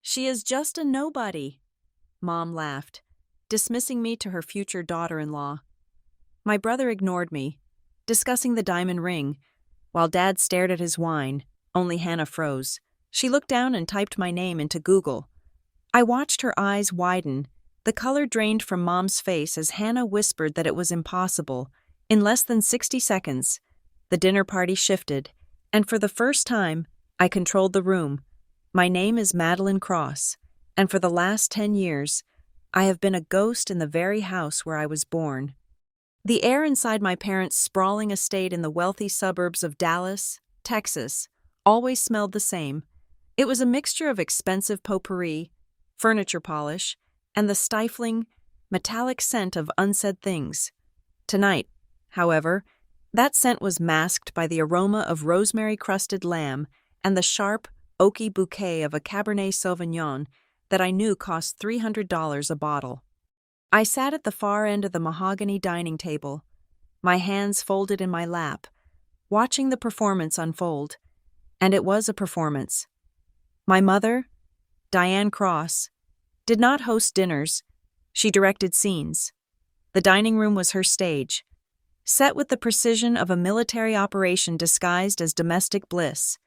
She is just a nobody, Mom laughed, dismissing me to her future daughter-in-law. My brother ignored me, discussing the diamond ring, while Dad stared at his wine. Only Hannah froze. She looked down and typed my name into Google. I watched her eyes widen. The color drained from Mom's face as Hannah whispered that it was impossible. In less than 60 seconds, the dinner party shifted, and for the first time, I controlled the room. My name is Madeline Cross, and for the last 10 years, I have been a ghost in the very house where I was born. The air inside my parents' sprawling estate in the wealthy suburbs of Dallas, Texas, always smelled the same. It was a mixture of expensive potpourri, furniture polish, and the stifling, metallic scent of unsaid things. Tonight, however, that scent was masked by the aroma of rosemary-crusted lamb and the sharp, oaky bouquet of a Cabernet Sauvignon that I knew cost $300 a bottle. I sat at the far end of the mahogany dining table, my hands folded in my lap, watching the performance unfold. And it was a performance. My mother, Diane Cross, did not host dinners. She directed scenes. The dining room was her stage, set with the precision of a military operation disguised as domestic bliss.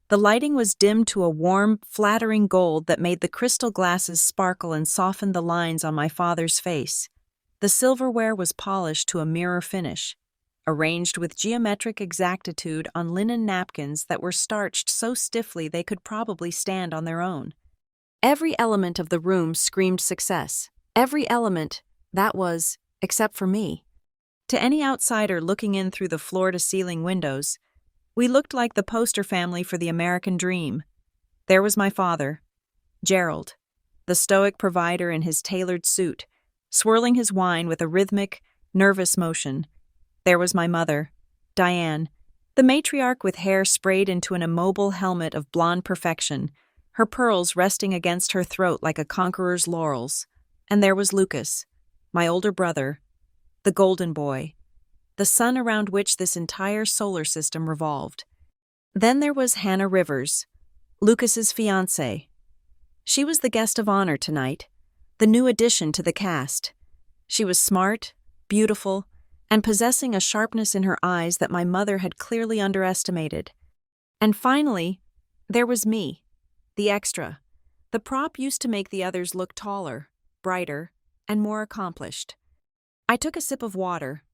The lighting was dimmed to a warm, flattering gold that made the crystal glasses sparkle and softened the lines on my father's face. The silverware was polished to a mirror finish, arranged with geometric exactitude on linen napkins that were starched so stiffly they could probably stand on their own. Every element of the room screamed success. Every element, that was, except for me. To any outsider looking in through the floor-to-ceiling windows, we looked like the poster family for the American dream. There was my father, Gerald, the stoic provider in his tailored suit, swirling his wine with a rhythmic, nervous motion. There was my mother, Diane, the matriarch with hair sprayed into an immobile helmet of blonde perfection, her pearls resting against her throat like a conqueror's laurels. And there was Lucas, my older brother, the golden boy, the sun around which this entire solar system revolved. Then there was Hannah Rivers, Lucas's fiancée. She was the guest of honor tonight, the new addition to the cast. She was smart, beautiful, and possessing a sharpness in her eyes that my mother had clearly underestimated. And finally, there was me, the extra. The prop used to make the others look taller, brighter, and more accomplished. I took a sip of water,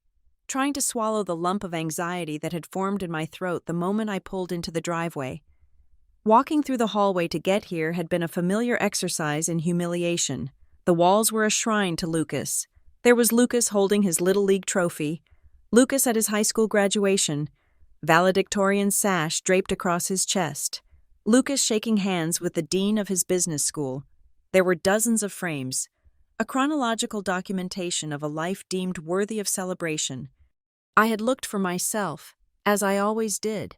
trying to swallow the lump of anxiety that had formed in my throat the moment I pulled into the driveway. Walking through the hallway to get here had been a familiar exercise in humiliation. The walls were a shrine to Lucas. There was Lucas holding his Little League trophy, Lucas at his high school graduation, valedictorian sash draped across his chest, Lucas shaking hands with the dean of his business school. There were dozens of frames, a chronological documentation of a life deemed worthy of celebration. I had looked for myself, as I always did.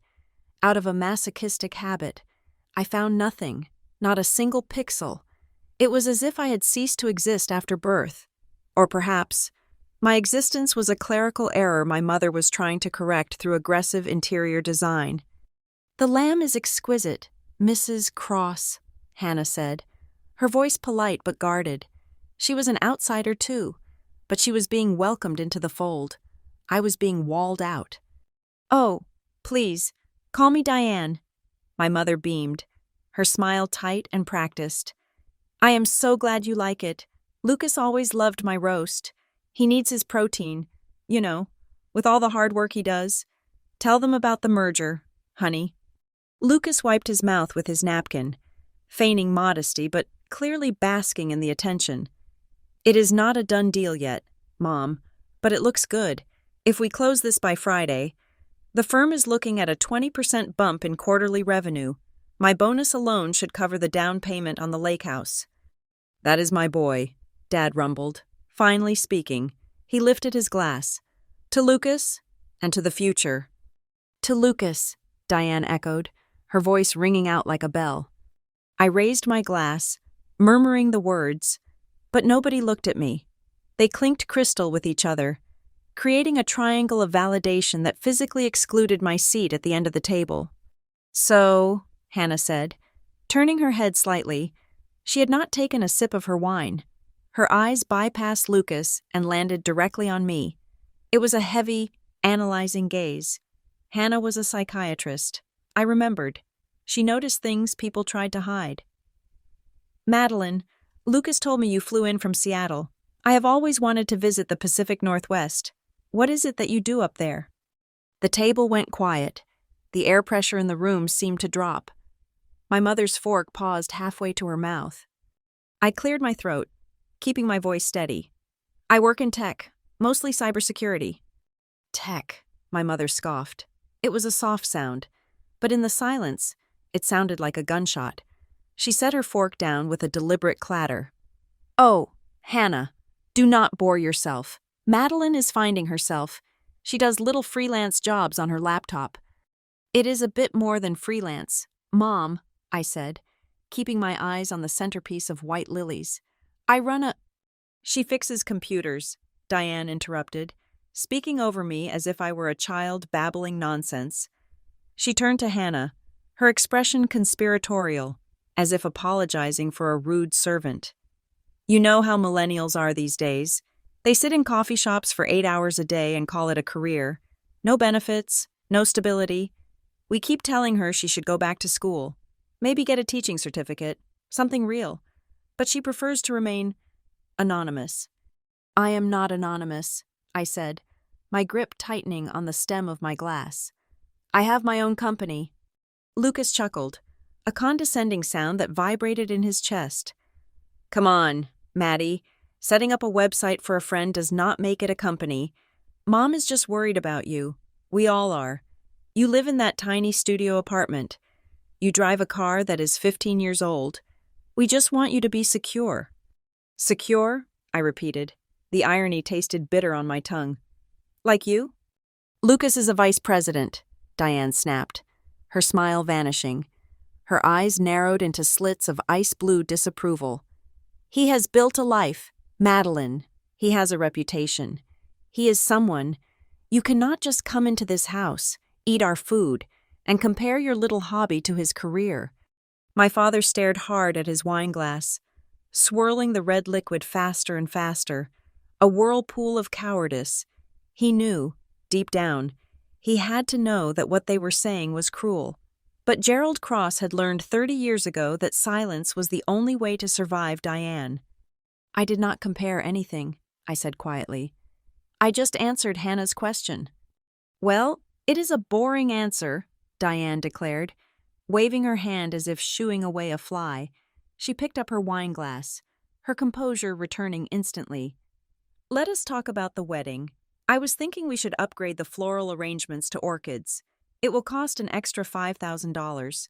Out of a masochistic habit, I found nothing, not a single pixel. It was as if I had ceased to exist after birth. Or perhaps, my existence was a clerical error my mother was trying to correct through aggressive interior design. "The lamb is exquisite, Mrs. Cross," Hannah said, her voice polite but guarded. She was an outsider too, but she was being welcomed into the fold. I was being walled out. "Oh, please, call me Diane," my mother beamed, her smile tight and practiced. "I am so glad you like it. Lucas always loved my roast. He needs his protein, with all the hard work he does. Tell them about the merger, honey." Lucas wiped his mouth with his napkin, feigning modesty but clearly basking in the attention. "It is not a done deal yet, Mom, but it looks good. If we close this by Friday, the firm is looking at a 20% bump in quarterly revenue. My bonus alone should cover the down payment on the lake house." "That is my boy," Dad rumbled, finally speaking. He lifted his glass. "To Lucas, and to the future." "To Lucas," Diane echoed, her voice ringing out like a bell. I raised my glass, murmuring the words, but nobody looked at me. They clinked crystal with each other, creating a triangle of validation that physically excluded my seat at the end of the table. "So," Hannah said, turning her head slightly, She had not taken a sip of her wine. Her eyes bypassed Lucas and landed directly on me. It was a heavy, analyzing gaze. Hannah was a psychiatrist. I remembered. She noticed things people tried to hide. Madeline, Lucas told me you flew in from Seattle. I have always wanted to visit the Pacific Northwest. What is it that you do up there? The table went quiet. The air pressure in the room seemed to drop. My mother's fork paused halfway to her mouth. I cleared my throat, keeping my voice steady. I work in tech, mostly cybersecurity. Tech, my mother scoffed. It was a soft sound, but in the silence, it sounded like a gunshot. She set her fork down with a deliberate clatter. Oh, Hannah, do not bore yourself. Madeline is finding herself. She does little freelance jobs on her laptop. It is a bit more than freelance. Mom, I said, keeping my eyes on the centerpiece of white lilies. I run a... She fixes computers, Diane interrupted, speaking over me as if I were a child babbling nonsense. She turned to Hannah, her expression conspiratorial, as if apologizing for a rude servant. You know how millennials are these days. They sit in coffee shops for 8 hours a day and call it a career. No benefits, no stability. We keep telling her she should go back to school, maybe get a teaching certificate, something real. But she prefers to remain anonymous. I am not anonymous, I said, my grip tightening on the stem of my glass. I have my own company. Lucas chuckled, a condescending sound that vibrated in his chest. Come on, Maddie. Setting up a website for a friend does not make it a company. Mom is just worried about you. We all are. You live in that tiny studio apartment. You drive a car that is 15 years old. We just want you to be secure. Secure? I repeated. The irony tasted bitter on my tongue. Like you? Lucas is a vice president, Diane snapped, her smile vanishing. Her eyes narrowed into slits of ice-blue disapproval. He has built a life, Madeline. He has a reputation. He is someone. You cannot just come into this house, eat our food, and compare your little hobby to his career. My father stared hard at his wine glass, swirling the red liquid faster and faster, a whirlpool of cowardice. He knew, deep down, he had to know that what they were saying was cruel. But Gerald Cross had learned 30 years ago that silence was the only way to survive Diane. I did not compare anything, I said quietly. I just answered Hannah's question. Well, it is a boring answer, Diane declared, waving her hand as if shooing away a fly. She picked up her wine glass, her composure returning instantly. Let us talk about the wedding. I was thinking we should upgrade the floral arrangements to orchids. It will cost an extra $5,000.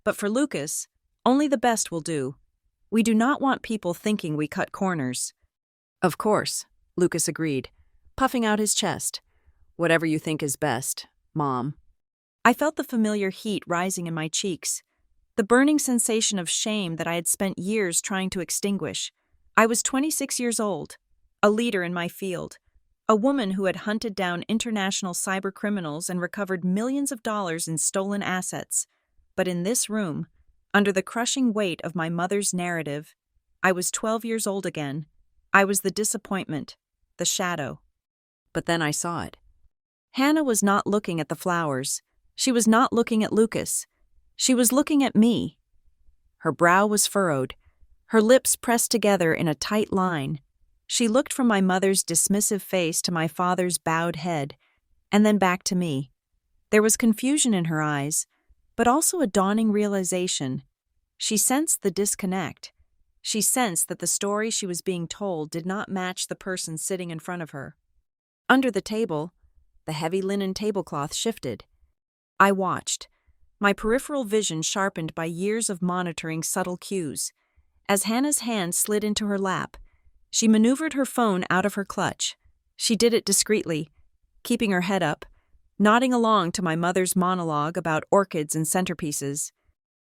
But for Lucas, only the best will do. We do not want people thinking we cut corners. Of course, Lucas agreed, puffing out his chest. Whatever you think is best, Mom. I felt the familiar heat rising in my cheeks, the burning sensation of shame that I had spent years trying to extinguish. I was 26 years old, a leader in my field, a woman who had hunted down international cybercriminals and recovered millions of dollars in stolen assets. But in this room, under the crushing weight of my mother's narrative, I was 12 years old again. I was the disappointment, the shadow. But then I saw it. Hannah was not looking at the flowers. She was not looking at Lucas. She was looking at me. Her brow was furrowed, her lips pressed together in a tight line. She looked from my mother's dismissive face to my father's bowed head, and then back to me. There was confusion in her eyes, but also a dawning realization. She sensed the disconnect. She sensed that the story she was being told did not match the person sitting in front of her. Under the table, the heavy linen tablecloth shifted. I watched, my peripheral vision sharpened by years of monitoring subtle cues. As Hannah's hand slid into her lap, she maneuvered her phone out of her clutch. She did it discreetly, keeping her head up, nodding along to my mother's monologue about orchids and centerpieces.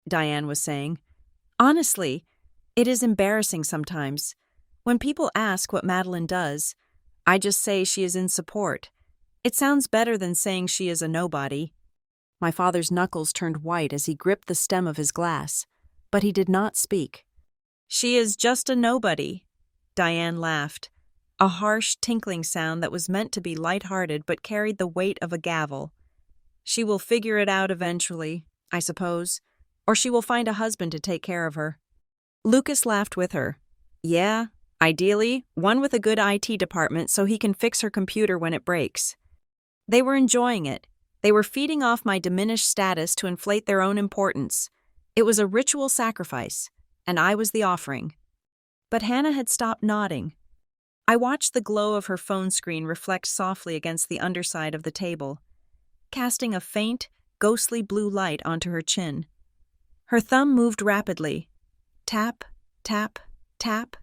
Diane was saying, Honestly, it is embarrassing sometimes. When people ask what Madeline does, I just say she is in support. It sounds better than saying she is a nobody. My father's knuckles turned white as he gripped the stem of his glass, but he did not speak. She is just a nobody. Diane laughed, a harsh, tinkling sound that was meant to be light-hearted but carried the weight of a gavel. She will figure it out eventually, I suppose, or she will find a husband to take care of her. Lucas laughed with her. Yeah, ideally, one with a good IT department so he can fix her computer when it breaks. They were enjoying it. They were feeding off my diminished status to inflate their own importance. It was a ritual sacrifice, and I was the offering. But Hannah had stopped nodding. I watched the glow of her phone screen reflect softly against the underside of the table, casting a faint, ghostly blue light onto her chin. Her thumb moved rapidly. Tap, tap, tap.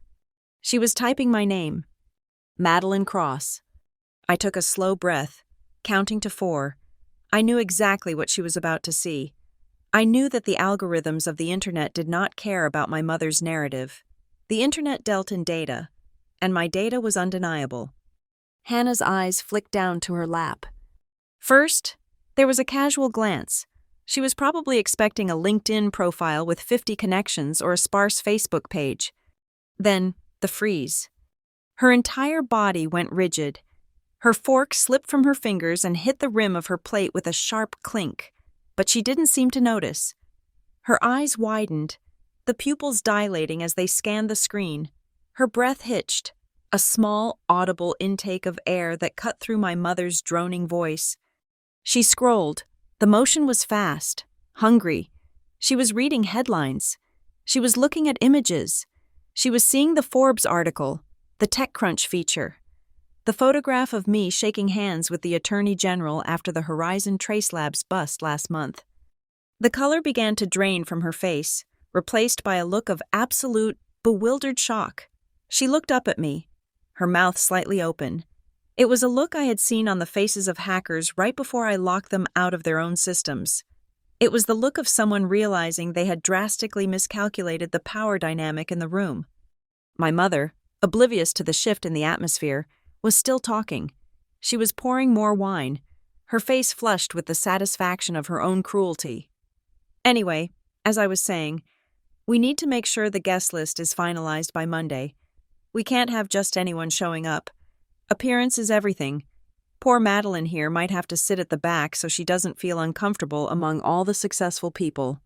She was typing my name. Madeline Cross. I took a slow breath, counting to 4. I knew exactly what she was about to see. I knew that the algorithms of the internet did not care about my mother's narrative. The internet dealt in data, and my data was undeniable. Hannah's eyes flicked down to her lap. First, there was a casual glance. She was probably expecting a LinkedIn profile with 50 connections or a sparse Facebook page. Then, the freeze. Her entire body went rigid. Her fork slipped from her fingers and hit the rim of her plate with a sharp clink, but she didn't seem to notice. Her eyes widened, the pupils dilating as they scanned the screen. Her breath hitched, a small, audible intake of air that cut through my mother's droning voice. She scrolled. The motion was fast, hungry. She was reading headlines. She was looking at images. She was seeing the Forbes article, the TechCrunch feature, the photograph of me shaking hands with the Attorney General after the Horizon Trace Labs bust last month. The color began to drain from her face, replaced by a look of absolute, bewildered shock. She looked up at me, her mouth slightly open. It was a look I had seen on the faces of hackers right before I locked them out of their own systems. It was the look of someone realizing they had drastically miscalculated the power dynamic in the room. My mother, oblivious to the shift in the atmosphere, was still talking. She was pouring more wine, her face flushed with the satisfaction of her own cruelty. Anyway, as I was saying, we need to make sure the guest list is finalized by Monday. We can't have just anyone showing up. Appearance is everything. Poor Madeline here might have to sit at the back so she doesn't feel uncomfortable among all the successful people.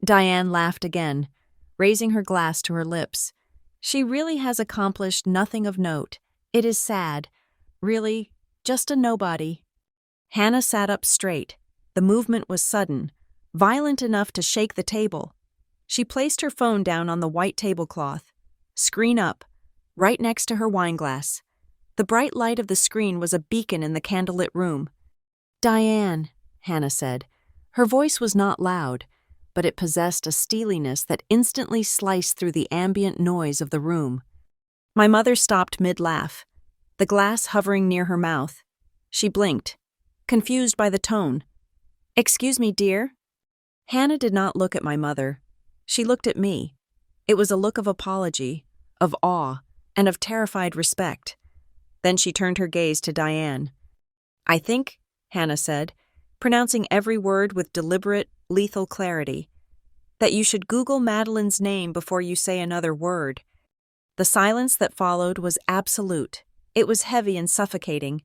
Diane laughed again, raising her glass to her lips. She really has accomplished nothing of note. It is sad. Really, just a nobody. Hannah sat up straight. The movement was sudden, violent enough to shake the table. She placed her phone down on the white tablecloth, screen up, right next to her wineglass. The bright light of the screen was a beacon in the candlelit room. Diane, Hannah said. Her voice was not loud, but it possessed a steeliness that instantly sliced through the ambient noise of the room. My mother stopped mid-laugh, the glass hovering near her mouth. She blinked, confused by the tone. "Excuse me, dear?" Hannah did not look at my mother. She looked at me. It was a look of apology, of awe, and of terrified respect. Then she turned her gaze to Diane. "I think," Hannah said, pronouncing every word with deliberate, lethal clarity, "that you should Google Madeline's name before you say another word." The silence that followed was absolute. It was heavy and suffocating,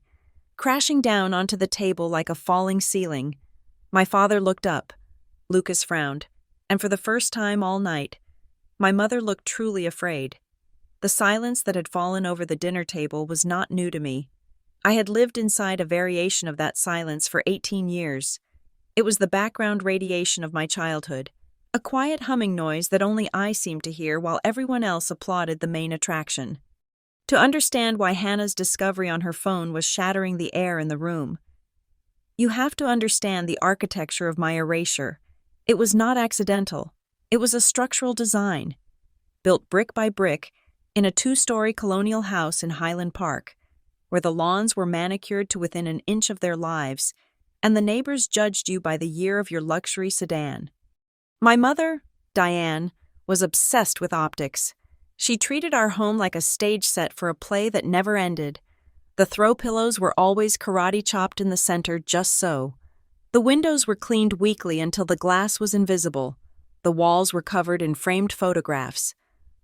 crashing down onto the table like a falling ceiling. My father looked up. Lucas frowned, and for the first time all night, my mother looked truly afraid. The silence that had fallen over the dinner table was not new to me. I had lived inside a variation of that silence for 18 years. It was the background radiation of my childhood, a quiet humming noise that only I seemed to hear while everyone else applauded the main attraction. To understand why Hannah's discovery on her phone was shattering the air in the room, you have to understand the architecture of my erasure. It was not accidental. It was a structural design, built brick by brick, in a 2-story colonial house in Highland Park, where the lawns were manicured to within an inch of their lives, and the neighbors judged you by the year of your luxury sedan. My mother, Diane, was obsessed with optics. She treated our home like a stage set for a play that never ended. The throw pillows were always karate chopped in the center just so. The windows were cleaned weekly until the glass was invisible. The walls were covered in framed photographs.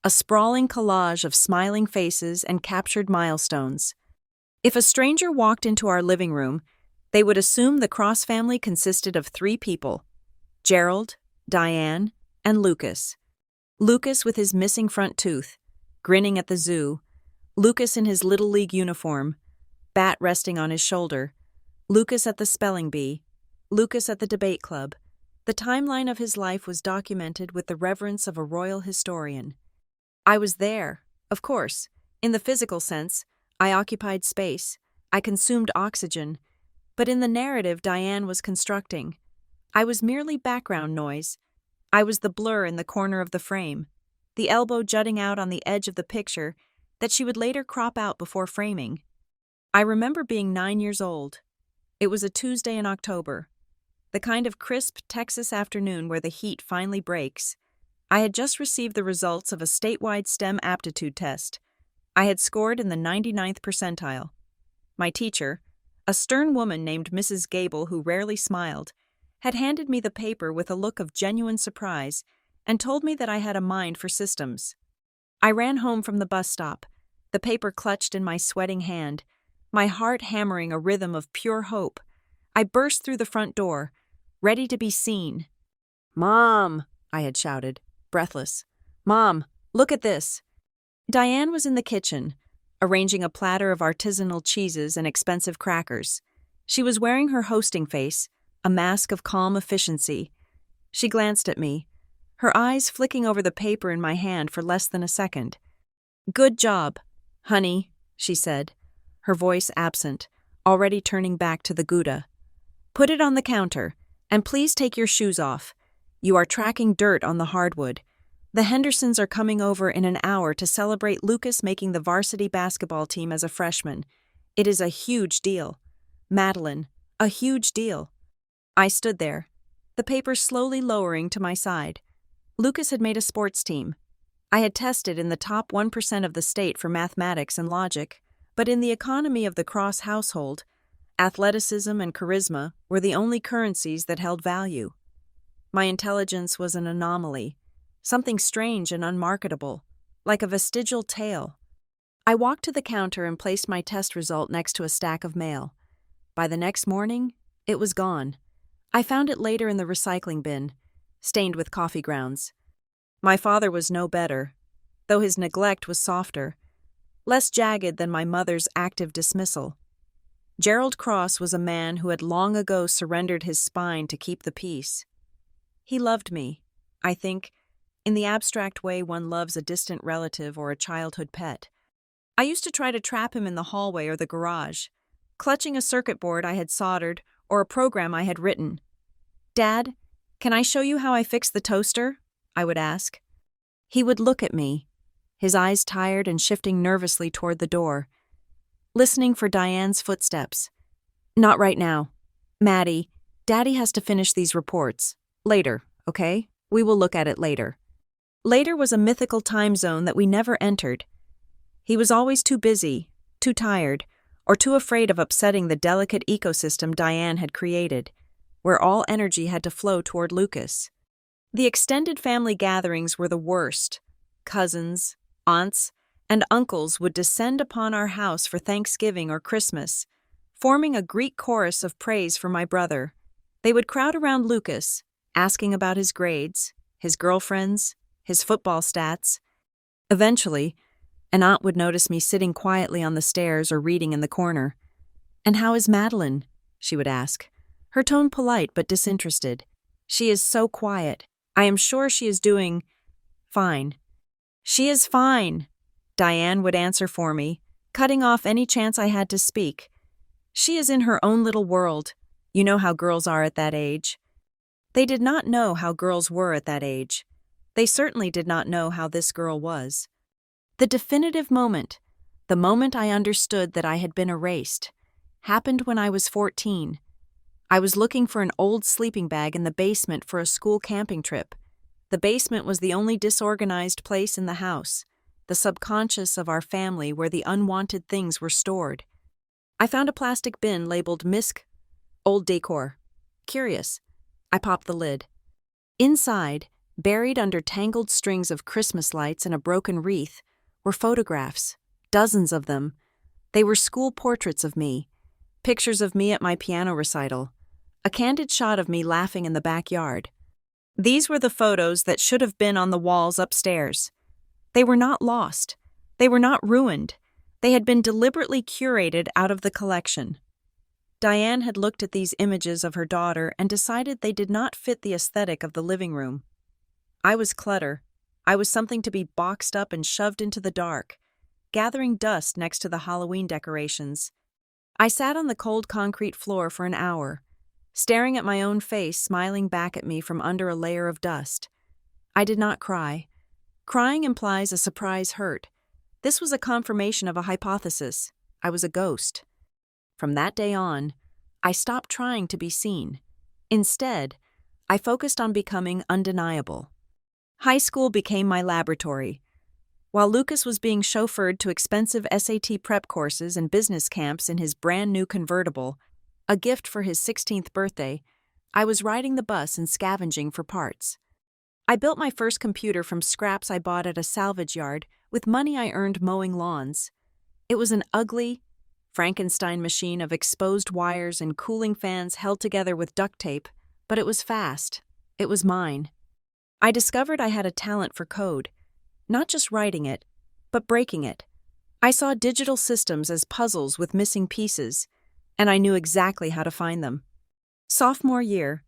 a sprawling collage of smiling faces and captured milestones. If a stranger walked into our living room, they would assume the Cross family consisted of 3 people: Gerald, Diane, and Lucas. Lucas with his missing front tooth, grinning at the zoo. Lucas in his Little League uniform, bat resting on his shoulder. Lucas at the spelling bee. Lucas at the debate club. The timeline of his life was documented with the reverence of a royal historian. I was there, of course. In the physical sense, I occupied space. I consumed oxygen. But in the narrative Diane was constructing, I was merely background noise. I was the blur in the corner of the frame, the elbow jutting out on the edge of the picture that she would later crop out before framing. I remember being 9 years old. It was a Tuesday in October, the kind of crisp Texas afternoon where the heat finally breaks. I had just received the results of a statewide STEM aptitude test. I had scored in the 99th percentile. My teacher, a stern woman named Mrs. Gable who rarely smiled, had handed me the paper with a look of genuine surprise and told me that I had a mind for systems. I ran home from the bus stop, the paper clutched in my sweating hand, my heart hammering a rhythm of pure hope. I burst through the front door, ready to be seen. "Mom!" I had shouted, breathless. "Mom, look at this!" Diane was in the kitchen, arranging a platter of artisanal cheeses and expensive crackers. She was wearing her hosting face, a mask of calm efficiency. She glanced at me, her eyes flicking over the paper in my hand for less than a second. "Good job, honey," she said, her voice absent, already turning back to the Gouda. "Put it on the counter, and please take your shoes off. You are tracking dirt on the hardwood. The Hendersons are coming over in an hour to celebrate Lucas making the varsity basketball team as a freshman. It is a huge deal. Madeline, a huge deal." I stood there, the paper slowly lowering to my side. Lucas had made a sports team. I had tested in the top 1% of the state for mathematics and logic, but in the economy of the Cross household, athleticism and charisma were the only currencies that held value. My intelligence was an anomaly, something strange and unmarketable, like a vestigial tale. I walked to the counter and placed my test result next to a stack of mail. By the next morning, it was gone. I found it later in the recycling bin, stained with coffee grounds. My father was no better, though his neglect was softer, less jagged than my mother's active dismissal. Gerald Cross was a man who had long ago surrendered his spine to keep the peace. He loved me, I think, in the abstract way one loves a distant relative or a childhood pet. I used to try to trap him in the hallway or the garage, clutching a circuit board I had soldered or a program I had written. "Dad, can I show you how I fixed the toaster?" I would ask. He would look at me, his eyes tired and shifting nervously toward the door, listening for Diane's footsteps. "Not right now. Maddie, Daddy has to finish these reports. Later, okay? We will look at it later." Later was a mythical time zone that we never entered. He was always too busy, too tired, or too afraid of upsetting the delicate ecosystem Diane had created, where all energy had to flow toward Lucas. The extended family gatherings were the worst. Cousins, aunts, and uncles would descend upon our house for Thanksgiving or Christmas, forming a Greek chorus of praise for my brother. They would crowd around Lucas, asking about his grades, his girlfriends, his football stats. Eventually, an aunt would notice me sitting quietly on the stairs or reading in the corner. "And how is Madeline?" she would ask, her tone polite but disinterested. "She is so quiet. I am sure she is doing fine." "She is fine," Diane would answer for me, cutting off any chance I had to speak. "She is in her own little world. You know how girls are at that age." They did not know how girls were at that age. They certainly did not know how this girl was. The definitive moment, the moment I understood that I had been erased, happened when I was 14. I was looking for an old sleeping bag in the basement for a school camping trip. The basement was the only disorganized place in the house, the subconscious of our family where the unwanted things were stored. I found a plastic bin labeled Misc, old decor. Curious. I popped the lid. Inside, Buried under tangled strings of Christmas lights and a broken wreath were photographs, dozens of them. They were school portraits of me, pictures of me at my piano recital, a candid shot of me laughing in the backyard. These were the photos that should have been on the walls upstairs. They were not lost. They were not ruined. They had been deliberately curated out of the collection. Diane had looked at these images of her daughter and decided they did not fit the aesthetic of the living room. I was clutter. I was something to be boxed up and shoved into the dark, gathering dust next to the Halloween decorations. I sat on the cold concrete floor for an hour, staring at my own face smiling back at me from under a layer of dust. I did not cry. Crying implies a surprise hurt. This was a confirmation of a hypothesis. I was a ghost. From that day on, I stopped trying to be seen. Instead, I focused on becoming undeniable. High school became my laboratory. While Lucas was being chauffeured to expensive SAT prep courses and business camps in his brand new convertible, a gift for his 16th birthday, I was riding the bus and scavenging for parts. I built my first computer from scraps I bought at a salvage yard with money I earned mowing lawns. It was an ugly, Frankenstein machine of exposed wires and cooling fans held together with duct tape, but it was fast. It was mine. I discovered I had a talent for code, not just writing it, but breaking it. I saw digital systems as puzzles with missing pieces, and I knew exactly how to find them. Sophomore year,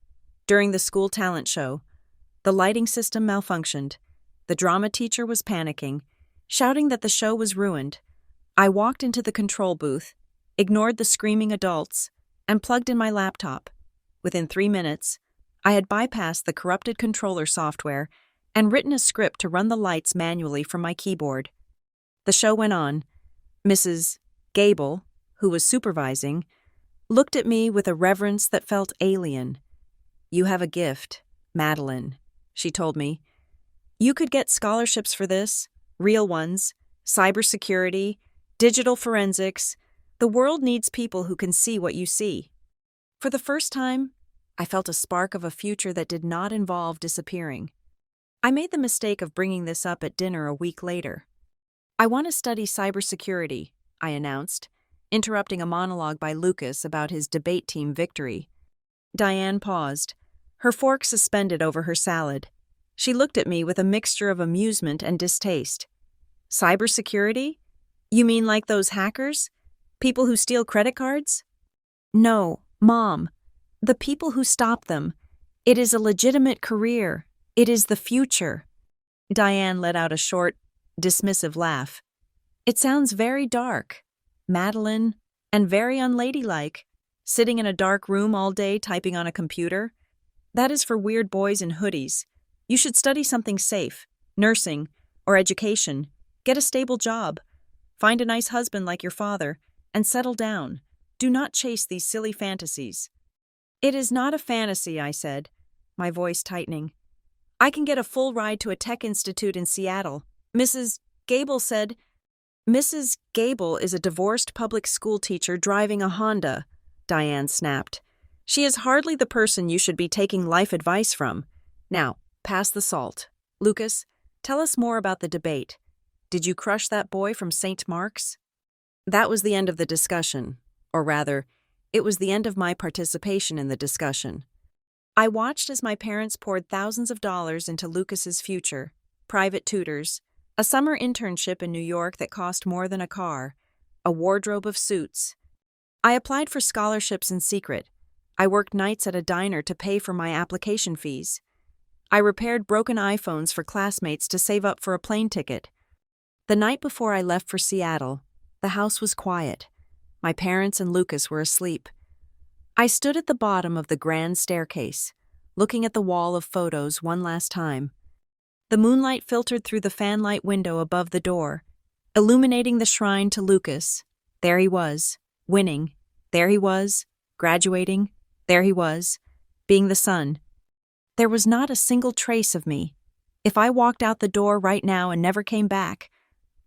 during the school talent show, the lighting system malfunctioned. The drama teacher was panicking, shouting that the show was ruined. I walked into the control booth, ignored the screaming adults, and plugged in my laptop. Within 3 minutes, I had bypassed the corrupted controller software and written a script to run the lights manually from my keyboard. The show went on. Mrs. Gable, who was supervising, looked at me with a reverence that felt alien. "You have a gift, Madeline," she told me. "You could get scholarships for this, real ones, cybersecurity, digital forensics. The world needs people who can see what you see." For the first time, I felt a spark of a future that did not involve disappearing. I made the mistake of bringing this up at dinner a week later. "I want to study cybersecurity," I announced, interrupting a monologue by Lucas about his debate team victory. Diane paused, her fork suspended over her salad. She looked at me with a mixture of amusement and distaste. "Cybersecurity? You mean like those hackers? People who steal credit cards?" "No, Mom. The people who stop them. It is a legitimate career. It is the future." Diane let out a short, dismissive laugh. "It sounds very dark, Madeline, and very unladylike, sitting in a dark room all day typing on a computer. That is for weird boys in hoodies. You should study something safe, nursing, or education. Get a stable job. Find a nice husband like your father, and settle down. Do not chase these silly fantasies." "It is not a fantasy," I said, my voice tightening. "I can get a full ride to a tech institute in Seattle. Mrs. Gable said—" "Mrs. Gable is a divorced public school teacher driving a Honda," Diane snapped. "She is hardly the person you should be taking life advice from. Now, pass the salt. Lucas, tell us more about the debate. Did you crush that boy from St. Mark's?" That was the end of the discussion, or rather, it was the end of my participation in the discussion. I watched as my parents poured thousands of dollars into Lucas's future, private tutors, a summer internship in New York that cost more than a car, a wardrobe of suits. I applied for scholarships in secret. I worked nights at a diner to pay for my application fees. I repaired broken iPhones for classmates to save up for a plane ticket. The night before I left for Seattle, the house was quiet. My parents and Lucas were asleep. I stood at the bottom of the grand staircase, looking at the wall of photos one last time. The moonlight filtered through the fanlight window above the door, illuminating the shrine to Lucas. There he was, winning. There he was, graduating. There he was, being the son. There was not a single trace of me. If I walked out the door right now and never came back,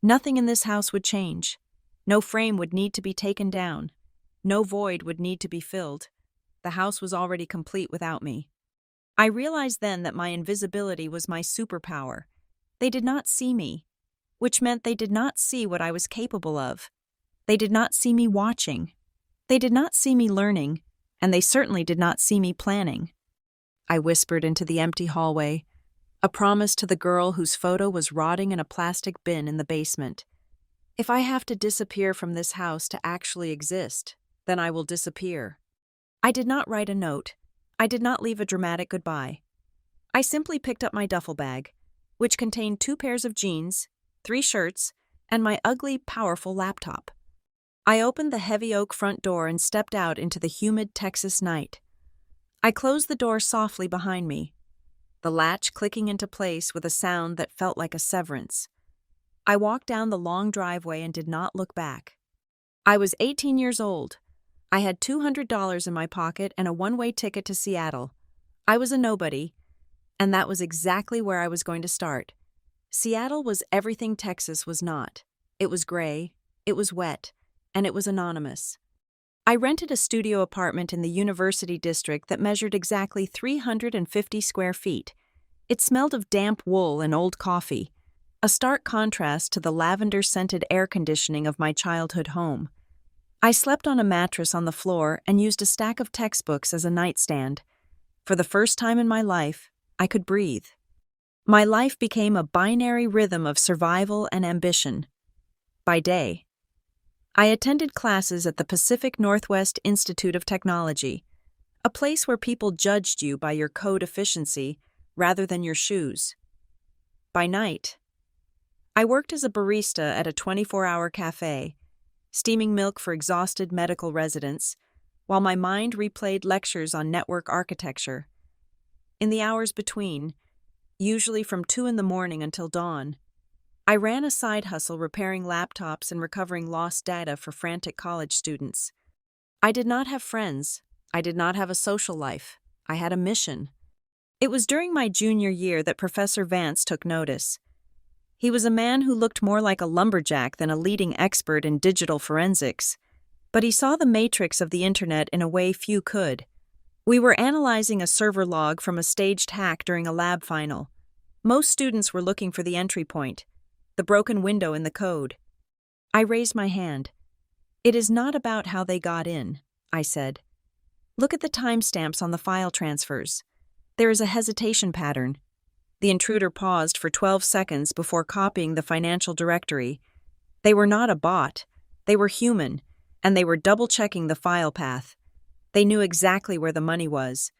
nothing in this house would change. No frame would need to be taken down. No void would need to be filled. The house was already complete without me. I realized then that my invisibility was my superpower. They did not see me, which meant they did not see what I was capable of. They did not see me watching. They did not see me learning, and they certainly did not see me planning. I whispered into the empty hallway, a promise to the girl whose photo was rotting in a plastic bin in the basement. If I have to disappear from this house to actually exist, then I will disappear. I did not write a note. I did not leave a dramatic goodbye. I simply picked up my duffel bag, which contained 2 pairs of jeans, 3 shirts, and my ugly, powerful laptop. I opened the heavy oak front door and stepped out into the humid Texas night. I closed the door softly behind me, the latch clicking into place with a sound that felt like a severance. I walked down the long driveway and did not look back. I was 18 years old. I had $200 in my pocket and a one-way ticket to Seattle. I was a nobody, and that was exactly where I was going to start. Seattle was everything Texas was not. It was gray, it was wet, and it was anonymous. I rented a studio apartment in the University District that measured exactly 350 square feet. It smelled of damp wool and old coffee, a stark contrast to the lavender-scented air conditioning of my childhood home. I slept on a mattress on the floor and used a stack of textbooks as a nightstand. For the first time in my life, I could breathe. My life became a binary rhythm of survival and ambition. By day, I attended classes at the Pacific Northwest Institute of Technology, a place where people judged you by your code efficiency rather than your shoes. By night, I worked as a barista at a 24-hour cafe, steaming milk for exhausted medical residents, while my mind replayed lectures on network architecture. In the hours between, usually from 2 a.m. until dawn, I ran a side hustle repairing laptops and recovering lost data for frantic college students. I did not have friends. I did not have a social life. I had a mission. It was during my junior year that Professor Vance took notice. He was a man who looked more like a lumberjack than a leading expert in digital forensics, but he saw the matrix of the internet in a way few could. We were analyzing a server log from a staged hack during a lab final. Most students were looking for the entry point, the broken window in the code. I raised my hand. "It is not about how they got in," I said. "Look at the timestamps on the file transfers. There is a hesitation pattern." The intruder paused for 12 seconds before copying the financial directory. They were not a bot. They were human, and they were double-checking the file path. They knew exactly where the money was.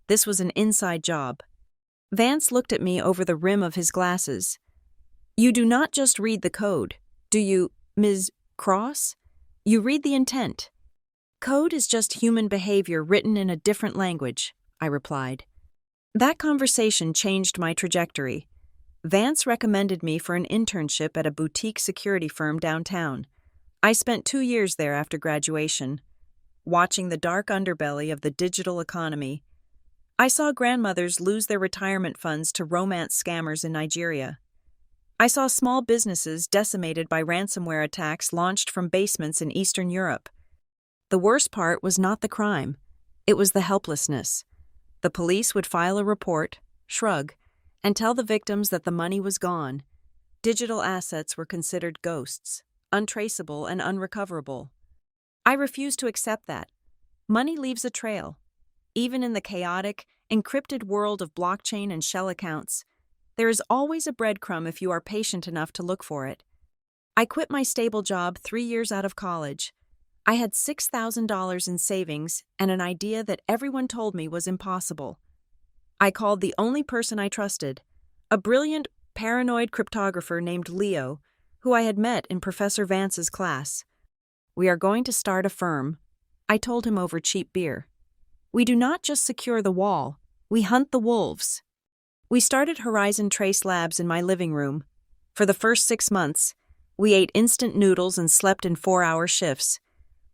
This was an inside job. Vance looked at me over the rim of his glasses. "You do not just read the code, do you, Ms. Cross? You read the intent." "Code is just human behavior written in a different language," I replied. That conversation changed my trajectory. Vance recommended me for an internship at a boutique security firm downtown. I spent 2 years there after graduation, watching the dark underbelly of the digital economy. I saw grandmothers lose their retirement funds to romance scammers in Nigeria. I saw small businesses decimated by ransomware attacks launched from basements in Eastern Europe. The worst part was not the crime. It was the helplessness. The police would file a report, shrug, and tell the victims that the money was gone. Digital assets were considered ghosts, untraceable and unrecoverable. I refused to accept that. Money leaves a trail. Even in the chaotic, encrypted world of blockchain and shell accounts, there is always a breadcrumb if you are patient enough to look for it. I quit my stable job 3 years out of college. I had $6,000 in savings and an idea that everyone told me was impossible. I called the only person I trusted, a brilliant, paranoid cryptographer named Leo, who I had met in Professor Vance's class. "We are going to start a firm," I told him over cheap beer. "We do not just secure the wall, we hunt the wolves." We started Horizon Trace Labs in my living room. For the first 6 months, we ate instant noodles and slept in 4-hour shifts.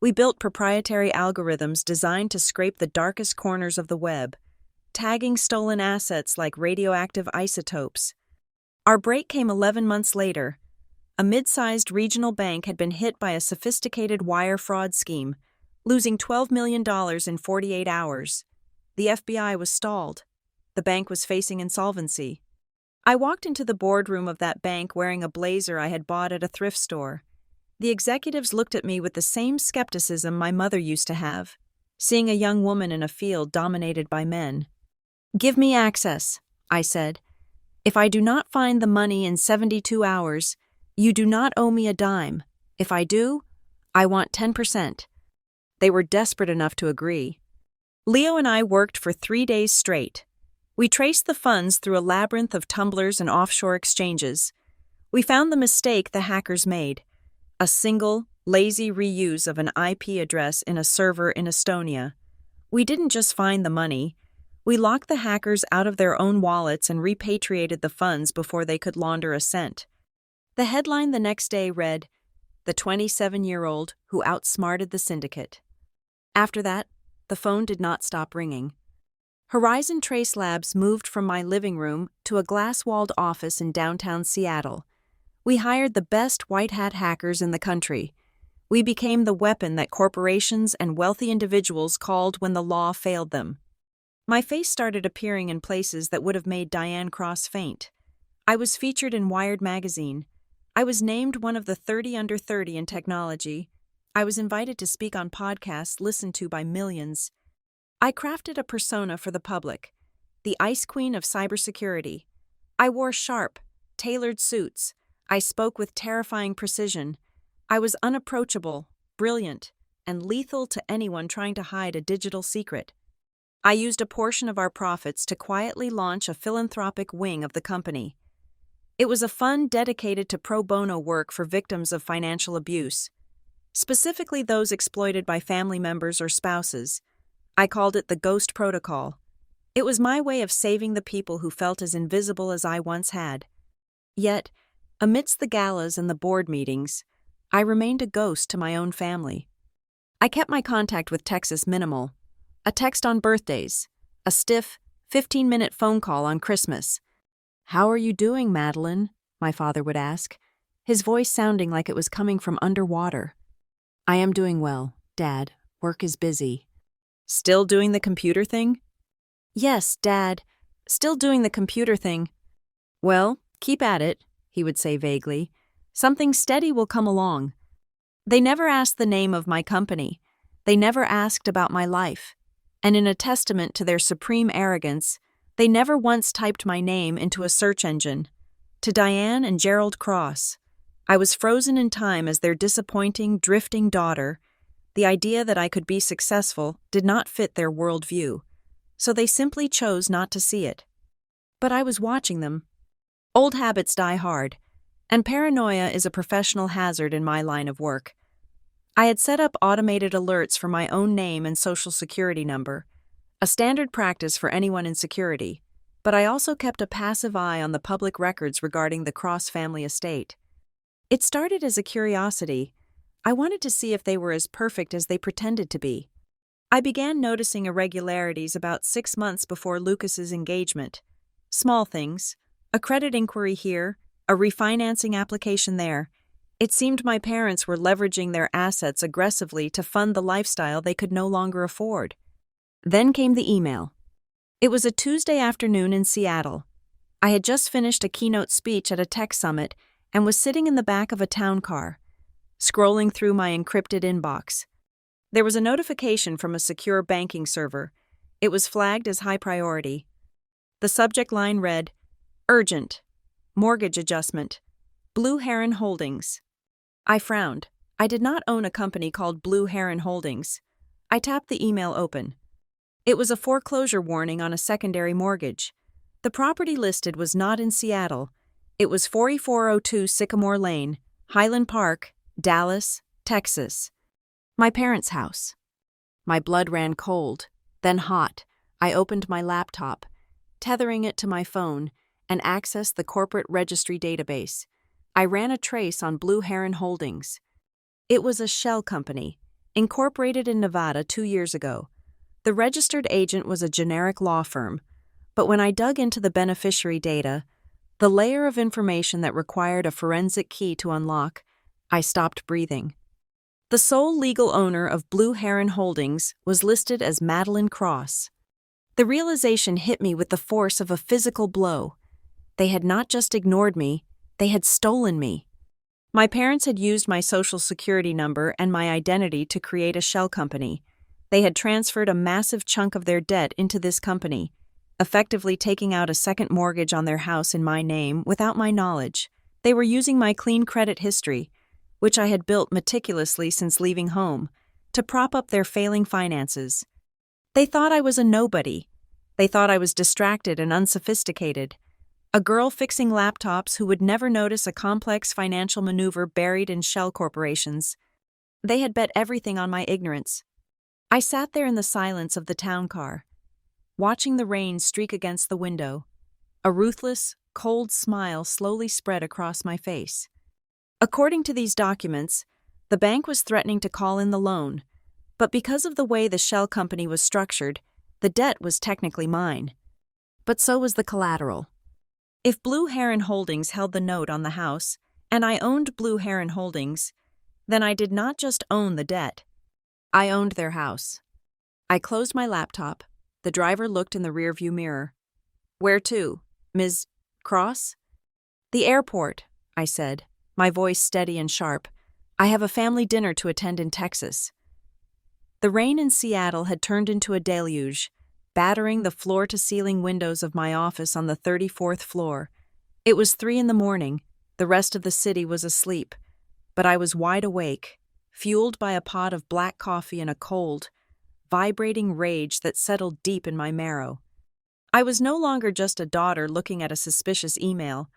We built proprietary algorithms designed to scrape the darkest corners of the web, tagging stolen assets like radioactive isotopes. Our break came 11 months later. A mid-sized regional bank had been hit by a sophisticated wire fraud scheme, losing $12 million in 48 hours. The FBI was stalled. The bank was facing insolvency. I walked into the boardroom of that bank wearing a blazer I had bought at a thrift store. The executives looked at me with the same skepticism my mother used to have, seeing a young woman in a field dominated by men. "Give me access," I said. "If I do not find the money in 72 hours, you do not owe me a dime. If I do, I want 10%. They were desperate enough to agree. Leo and I worked for 3 days straight. We traced the funds through a labyrinth of tumblers and offshore exchanges. We found the mistake the hackers made: a single, lazy reuse of an IP address in a server in Estonia. We didn't just find the money. We locked the hackers out of their own wallets and repatriated the funds before they could launder a cent. The headline the next day read, "The 27-year-old who outsmarted the syndicate." After that, the phone did not stop ringing. Horizon Trace Labs moved from my living room to a glass-walled office in downtown Seattle. We hired the best white-hat hackers in the country. We became the weapon that corporations and wealthy individuals called when the law failed them. My face started appearing in places that would have made Diane Cross faint. I was featured in Wired magazine. I was named one of the 30 under 30 in technology. I was invited to speak on podcasts listened to by millions. I crafted a persona for the public, the Ice Queen of cybersecurity. I wore sharp, tailored suits. I spoke with terrifying precision. I was unapproachable, brilliant, and lethal to anyone trying to hide a digital secret. I used a portion of our profits to quietly launch a philanthropic wing of the company. It was a fund dedicated to pro bono work for victims of financial abuse, specifically those exploited by family members or spouses. I called it the Ghost Protocol. It was my way of saving the people who felt as invisible as I once had. Yet, amidst the galas and the board meetings, I remained a ghost to my own family. I kept my contact with Texas minimal. A text on birthdays, a stiff, 15-minute phone call on Christmas. "How are you doing, Madeline?" my father would ask, his voice sounding like it was coming from underwater. "I am doing well, Dad. Work is busy." "Still doing the computer thing?" "Yes, Dad. Still doing the computer thing." "Well, keep at it," he would say vaguely. "Something steady will come along." They never asked the name of my company. They never asked about my life. And in a testament to their supreme arrogance, they never once typed my name into a search engine. To Diane and Gerald Cross, I was frozen in time as their disappointing, drifting daughter. The idea that I could be successful did not fit their worldview, so they simply chose not to see it. But I was watching them. Old habits die hard, and paranoia is a professional hazard in my line of work. I had set up automated alerts for my own name and social security number, a standard practice for anyone in security, but I also kept a passive eye on the public records regarding the Cross family estate. It started as a curiosity. I wanted to see if they were as perfect as they pretended to be. I began noticing irregularities about 6 months before Lucas's engagement. Small things, a credit inquiry here, a refinancing application there. It seemed my parents were leveraging their assets aggressively to fund the lifestyle they could no longer afford. Then came the email. It was a Tuesday afternoon in Seattle. I had just finished a keynote speech at a tech summit and was sitting in the back of a town car, scrolling through my encrypted inbox. There was a notification from a secure banking server. It was flagged as high priority. The subject line read, "Urgent. Mortgage adjustment. Blue Heron Holdings." I frowned. I did not own a company called Blue Heron Holdings. I tapped the email open. It was a foreclosure warning on a secondary mortgage. The property listed was not in Seattle. It was 4402 Sycamore Lane, Highland Park, Dallas, Texas. My parents' house. My blood ran cold, then hot. I opened my laptop, tethering it to my phone, and accessed the corporate registry database. I ran a trace on Blue Heron Holdings. It was a shell company, incorporated in Nevada 2 years ago. The registered agent was a generic law firm, but when I dug into the beneficiary data, the layer of information that required a forensic key to unlock, I stopped breathing. The sole legal owner of Blue Heron Holdings was listed as Madeline Cross. The realization hit me with the force of a physical blow. They had not just ignored me, they had stolen me. My parents had used my social security number and my identity to create a shell company. They had transferred a massive chunk of their debt into this company, effectively taking out a second mortgage on their house in my name without my knowledge. They were using my clean credit history, which I had built meticulously since leaving home, to prop up their failing finances. They thought I was a nobody. They thought I was distracted and unsophisticated, a girl fixing laptops who would never notice a complex financial maneuver buried in shell corporations. They had bet everything on my ignorance. I sat there in the silence of the town car, watching the rain streak against the window. A ruthless, cold smile slowly spread across my face. According to these documents, the bank was threatening to call in the loan, but because of the way the shell company was structured, the debt was technically mine. But so was the collateral. If Blue Heron Holdings held the note on the house, and I owned Blue Heron Holdings, then I did not just own the debt. I owned their house. I closed my laptop. The driver looked in the rearview mirror. "Where to, Ms. Cross?" "The airport," I said, my voice steady and sharp. "I have a family dinner to attend in Texas." The rain in Seattle had turned into a deluge, battering the floor-to-ceiling windows of my office on the 34th floor. It was 3 a.m. The rest of the city was asleep, but I was wide awake, fueled by a pot of black coffee and a cold, vibrating rage that settled deep in my marrow. I was no longer just a daughter looking at a suspicious email.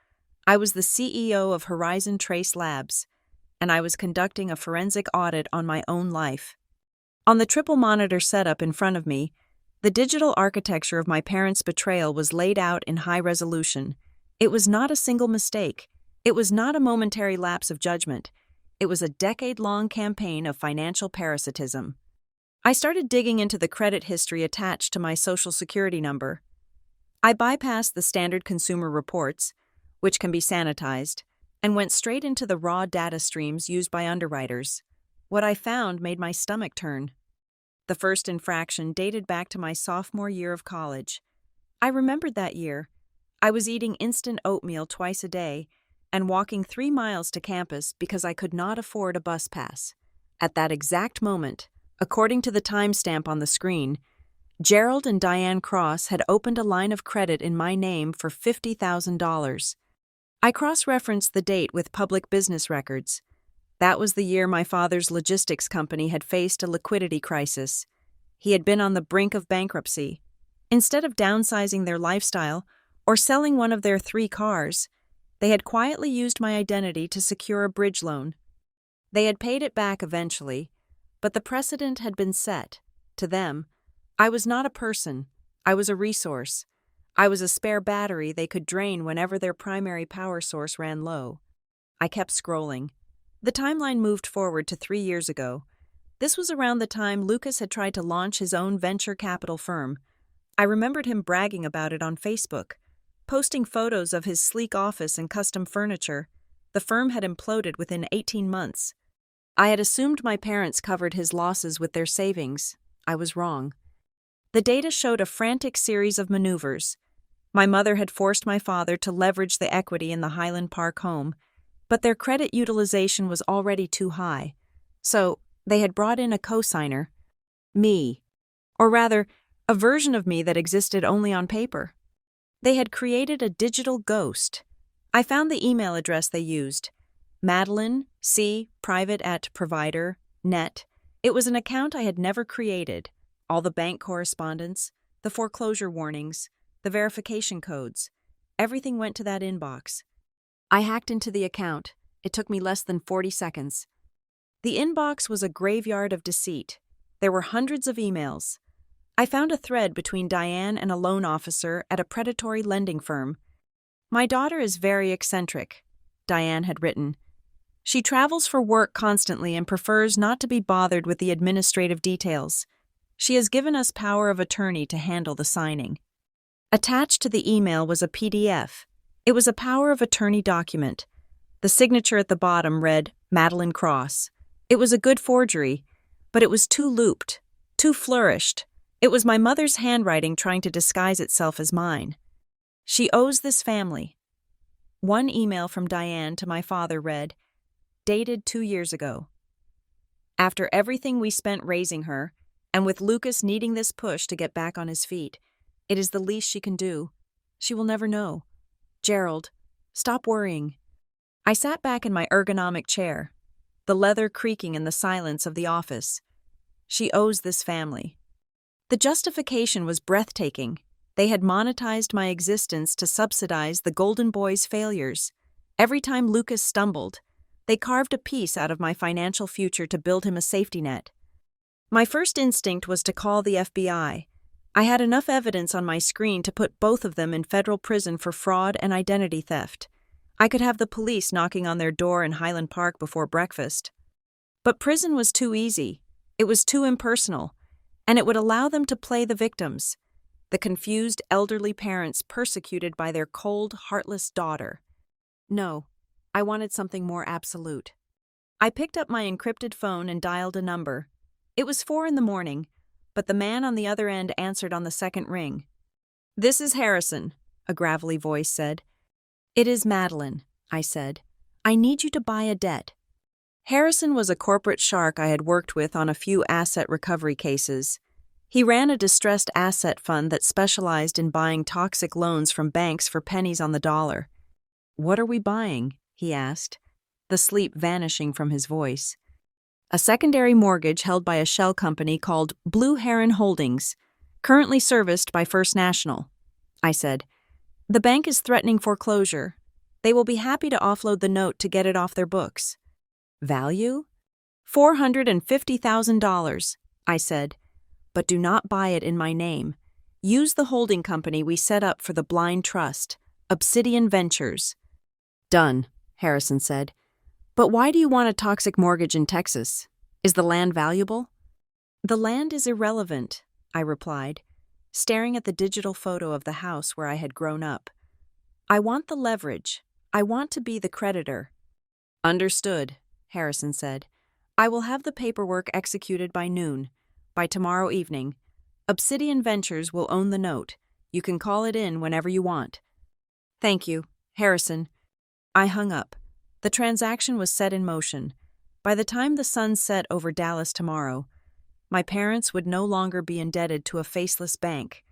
I was the CEO of Horizon Trace Labs, and I was conducting a forensic audit on my own life. On the triple monitor setup in front of me, the digital architecture of my parents' betrayal was laid out in high resolution. It was not a single mistake. It was not a momentary lapse of judgment. It was a decade-long campaign of financial parasitism. I started digging into the credit history attached to my social security number. I bypassed the standard consumer reports, which can be sanitized, and went straight into the raw data streams used by underwriters. What I found made my stomach turn. The first infraction dated back to my sophomore year of college. I remembered that year. I was eating instant oatmeal twice a day and walking 3 miles to campus because I could not afford a bus pass. At that exact moment, according to the timestamp on the screen, Gerald and Diane Cross had opened a line of credit in my name for $50,000. I cross-referenced the date with public business records. That was the year my father's logistics company had faced a liquidity crisis. He had been on the brink of bankruptcy. Instead of downsizing their lifestyle or selling one of their 3 cars, they had quietly used my identity to secure a bridge loan. They had paid it back eventually, but the precedent had been set. To them, I was not a person. I was a resource. I was a spare battery they could drain whenever their primary power source ran low. I kept scrolling. The timeline moved forward to 3 years ago. This was around the time Lucas had tried to launch his own venture capital firm. I remembered him bragging about it on Facebook, posting photos of his sleek office and custom furniture. The firm had imploded within 18 months. I had assumed my parents covered his losses with their savings. I was wrong. The data showed a frantic series of maneuvers. My mother had forced my father to leverage the equity in the Highland Park home, but their credit utilization was already too high. So, they had brought in a co-signer. Me. Or rather, a version of me that existed only on paper. They had created a digital ghost. I found the email address they used. Madeline, C, private@provider.net. It was an account I had never created. All the bank correspondence, the foreclosure warnings, the verification codes. Everything went to that inbox. I hacked into the account. It took me less than 40 seconds. The inbox was a graveyard of deceit. There were hundreds of emails. I found a thread between Diane and a loan officer at a predatory lending firm. "My daughter is very eccentric," Diane had written. "She travels for work constantly and prefers not to be bothered with the administrative details. She has given us power of attorney to handle the signing." Attached to the email was a PDF. It was a power of attorney document. The signature at the bottom read, Madeline Cross. It was a good forgery, but it was too looped, too flourished. It was my mother's handwriting trying to disguise itself as mine. She owes this family. One email from Diane to my father read, dated 2 years ago. After everything we spent raising her, and with Lucas needing this push to get back on his feet, it is the least she can do. She will never know. Gerald, stop worrying. I sat back in my ergonomic chair, the leather creaking in the silence of the office. She owes this family. The justification was breathtaking. They had monetized my existence to subsidize the Golden Boy's failures. Every time Lucas stumbled, they carved a piece out of my financial future to build him a safety net. My first instinct was to call the FBI. I had enough evidence on my screen to put both of them in federal prison for fraud and identity theft. I could have the police knocking on their door in Highland Park before breakfast. But prison was too easy. It was too impersonal, and it would allow them to play the victims, the confused elderly parents persecuted by their cold, heartless daughter. No, I wanted something more absolute. I picked up my encrypted phone and dialed a number. It was 4 a.m, but the man on the other end answered on the second ring. "This is Harrison," a gravelly voice said. "It is Madeline," I said. "I need you to buy a debt." Harrison was a corporate shark I had worked with on a few asset recovery cases. He ran a distressed asset fund that specialized in buying toxic loans from banks for pennies on the dollar. "What are we buying?" he asked, the sleep vanishing from his voice. "A secondary mortgage held by a shell company called Blue Heron Holdings, currently serviced by First National," I said. "The bank is threatening foreclosure. They will be happy to offload the note to get it off their books." "Value?" $450,000, I said. "But do not buy it in my name. Use the holding company we set up for the blind trust, Obsidian Ventures." "Done," Harrison said. "But why do you want a toxic mortgage in Texas? Is the land valuable?" "The land is irrelevant," I replied, staring at the digital photo of the house where I had grown up. "I want the leverage. I want to be the creditor." "Understood," Harrison said. "I will have the paperwork executed by noon. By tomorrow evening. Obsidian Ventures will own the note. You can call it in whenever you want." "Thank you, Harrison." I hung up. The transaction was set in motion. By the time the sun set over Dallas tomorrow, my parents would no longer be indebted to a faceless bank.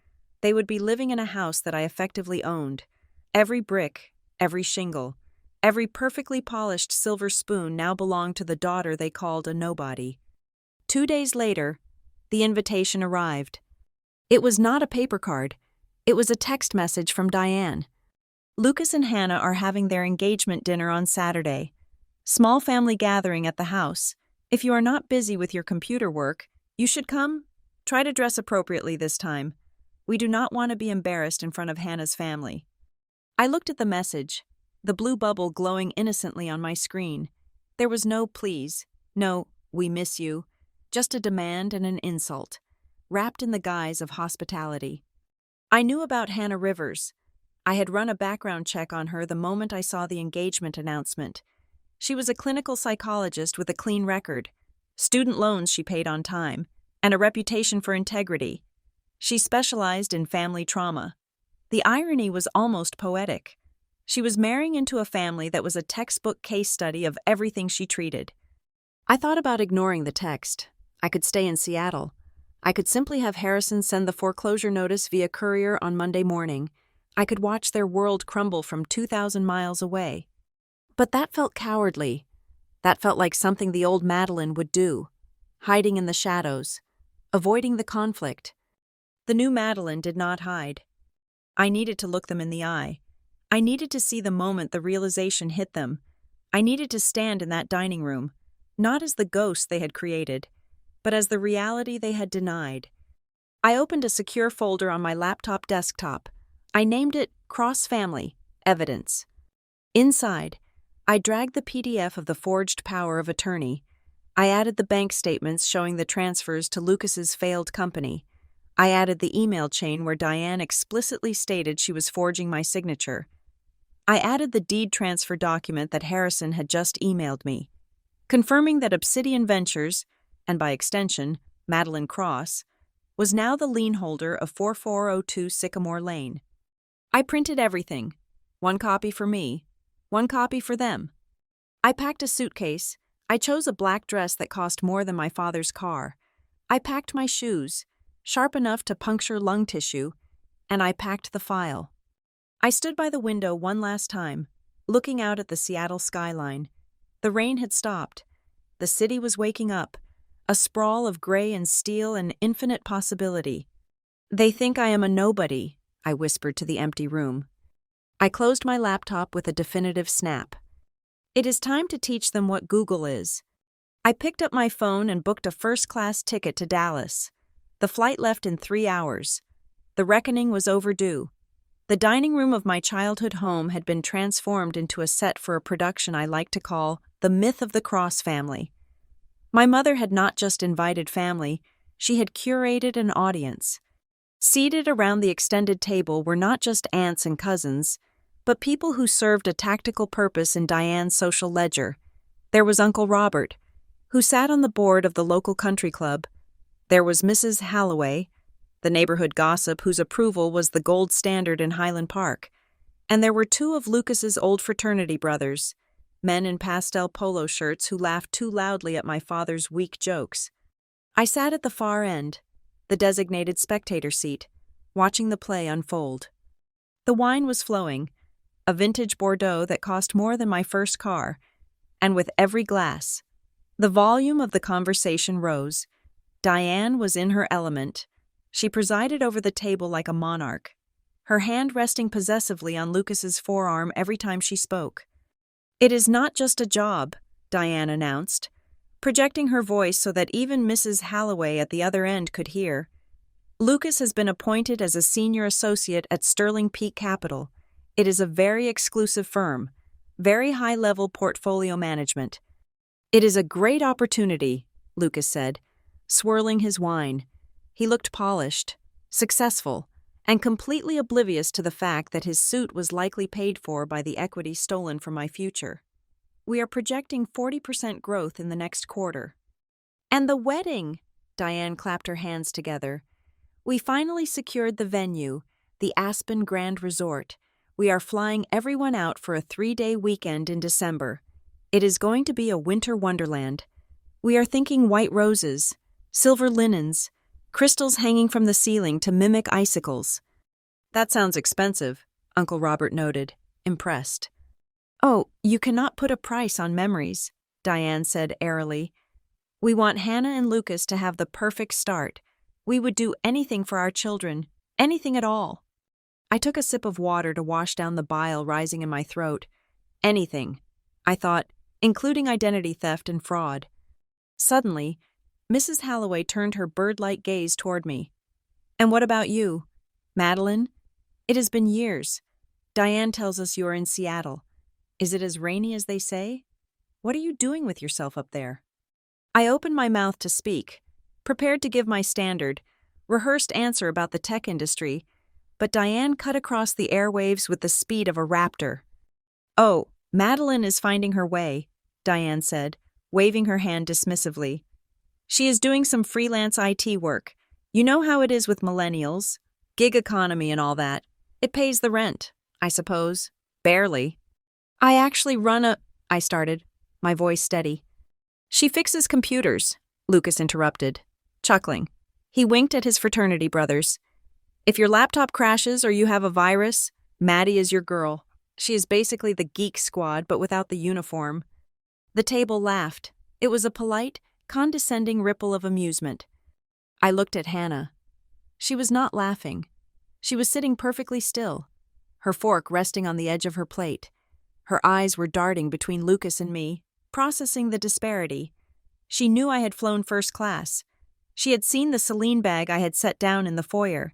They would be living in a house that I effectively owned. Every brick, every shingle, every perfectly polished silver spoon now belonged to the daughter they called a nobody. 2 days later, the invitation arrived. It was not a paper card. It was a text message from Diane. "Lucas and Hannah are having their engagement dinner on Saturday. Small family gathering at the house. If you are not busy with your computer work, you should come. Try to dress appropriately this time. We do not want to be embarrassed in front of Hannah's family." I looked at the message, the blue bubble glowing innocently on my screen. There was no please, no "we miss you," just a demand and an insult, wrapped in the guise of hospitality. I knew about Hannah Rivers. I had run a background check on her the moment I saw the engagement announcement. She was a clinical psychologist with a clean record, student loans she paid on time, and a reputation for integrity. She specialized in family trauma. The irony was almost poetic. She was marrying into a family that was a textbook case study of everything she treated. I thought about ignoring the text. I could stay in Seattle. I could simply have Harrison send the foreclosure notice via courier on Monday morning. I could watch their world crumble from 2,000 miles away. But that felt cowardly. That felt like something the old Madeline would do, hiding in the shadows, avoiding the conflict. The new Madeline did not hide. I needed to look them in the eye. I needed to see the moment the realization hit them. I needed to stand in that dining room, not as the ghost they had created, but as the reality they had denied. I opened a secure folder on my laptop desktop. I named it Cross Family Evidence. Inside, I dragged the PDF of the forged power of attorney. I added the bank statements showing the transfers to Lucas's failed company. I added the email chain where Diane explicitly stated she was forging my signature. I added the deed transfer document that Harrison had just emailed me, confirming that Obsidian Ventures, and by extension, Madeline Cross, was now the lien holder of 4402 Sycamore Lane. I printed everything. One copy for me, one copy for them. I packed a suitcase. I chose a black dress that cost more than my father's car. I packed my shoes, sharp enough to puncture lung tissue, and I packed the file. I stood by the window one last time, looking out at the Seattle skyline. The rain had stopped. The city was waking up, a sprawl of gray and steel and infinite possibility. "They think I am a nobody," I whispered to the empty room. I closed my laptop with a definitive snap. It is time to teach them what Google is. I picked up my phone and booked a first-class ticket to Dallas. The flight left in 3 hours. The reckoning was overdue. The dining room of my childhood home had been transformed into a set for a production I like to call The Myth of the Cross Family. My mother had not just invited family, she had curated an audience. Seated around the extended table were not just aunts and cousins, but people who served a tactical purpose in Diane's social ledger. There was Uncle Robert, who sat on the board of the local country club. There was Mrs. Halloway, the neighborhood gossip whose approval was the gold standard in Highland Park. And there were 2 of Lucas's old fraternity brothers, men in pastel polo shirts who laughed too loudly at my father's weak jokes. I sat at the far end, the designated spectator seat, watching the play unfold. The wine was flowing, a vintage Bordeaux that cost more than my first car, and with every glass, the volume of the conversation rose. Diane was in her element. She presided over the table like a monarch, her hand resting possessively on Lucas's forearm every time she spoke. "It is not just a job," Diane announced, projecting her voice so that even Mrs. Halloway at the other end could hear. "Lucas has been appointed as a senior associate at Sterling Peak Capital. It is a very exclusive firm, very high-level portfolio management. It is a great opportunity," Lucas said, swirling his wine. He looked polished, successful, and completely oblivious to the fact that his suit was likely paid for by the equity stolen from my future. "We are projecting 40% growth in the next quarter." "And the wedding!" Diane clapped her hands together. "We finally secured the venue, the Aspen Grand Resort. We are flying everyone out for a 3-day weekend in December. It is going to be a winter wonderland. We are thinking white roses, silver linens, crystals hanging from the ceiling to mimic icicles." "That sounds expensive," Uncle Robert noted, impressed. "Oh, you cannot put a price on memories," Diane said airily. "We want Hannah and Lucas to have the perfect start. We would do anything for our children, anything at all." I took a sip of water to wash down the bile rising in my throat. Anything, I thought, including identity theft and fraud. Suddenly, Mrs. Halloway turned her bird-like gaze toward me. "And what about you, Madeline? It has been years. Diane tells us you are in Seattle. Is it as rainy as they say? What are you doing with yourself up there?" I opened my mouth to speak, prepared to give my standard, rehearsed answer about the tech industry, but Diane cut across the airwaves with the speed of a raptor. "Oh, Madeline is finding her way," Diane said, waving her hand dismissively. "She is doing some freelance IT work. You know how it is with millennials. Gig economy and all that. It pays the rent, I suppose. Barely." "I actually run a—" I started, my voice steady. "She fixes computers," Lucas interrupted, chuckling. He winked at his fraternity brothers. "If your laptop crashes or you have a virus, Maddie is your girl. She is basically the geek squad, but without the uniform." The table laughed. It was a polite, condescending ripple of amusement. I looked at Hannah. She was not laughing. She was sitting perfectly still, her fork resting on the edge of her plate. Her eyes were darting between Lucas and me, processing the disparity. She knew I had flown first class. She had seen the Celine bag I had set down in the foyer.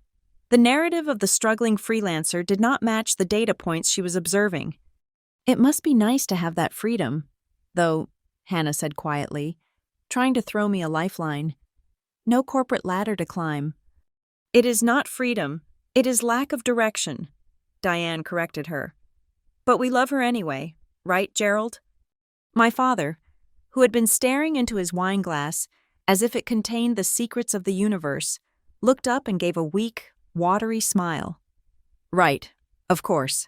The narrative of the struggling freelancer did not match the data points she was observing. "It must be nice to have that freedom, though," Hannah said quietly, trying to throw me a lifeline. "No corporate ladder to climb." "It is not freedom, it is lack of direction," Diane corrected her. "But we love her anyway, right, Gerald?" My father, who had been staring into his wine glass as if it contained the secrets of the universe, looked up and gave a weak, watery smile. Right, of course.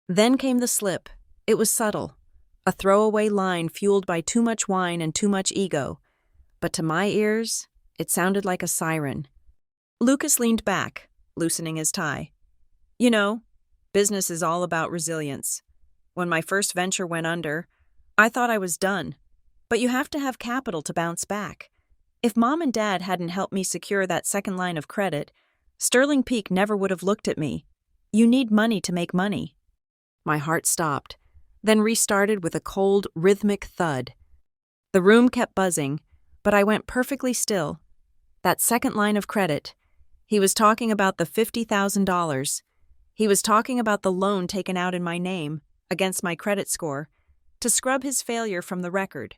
Then came the slip. It was subtle, a throwaway line fueled by too much wine and too much ego. But to my ears, it sounded like a siren. Lucas leaned back, loosening his tie. You know, business is all about resilience. When my first venture went under, I thought I was done. But you have to have capital to bounce back. If Mom and Dad hadn't helped me secure that second line of credit, Sterling Peak never would have looked at me. You need money to make money. My heart stopped, then restarted with a cold, rhythmic thud. The room kept buzzing, but I went perfectly still. That second line of credit. He was talking about the $50,000. He was talking about the loan taken out in my name, against my credit score, to scrub his failure from the record.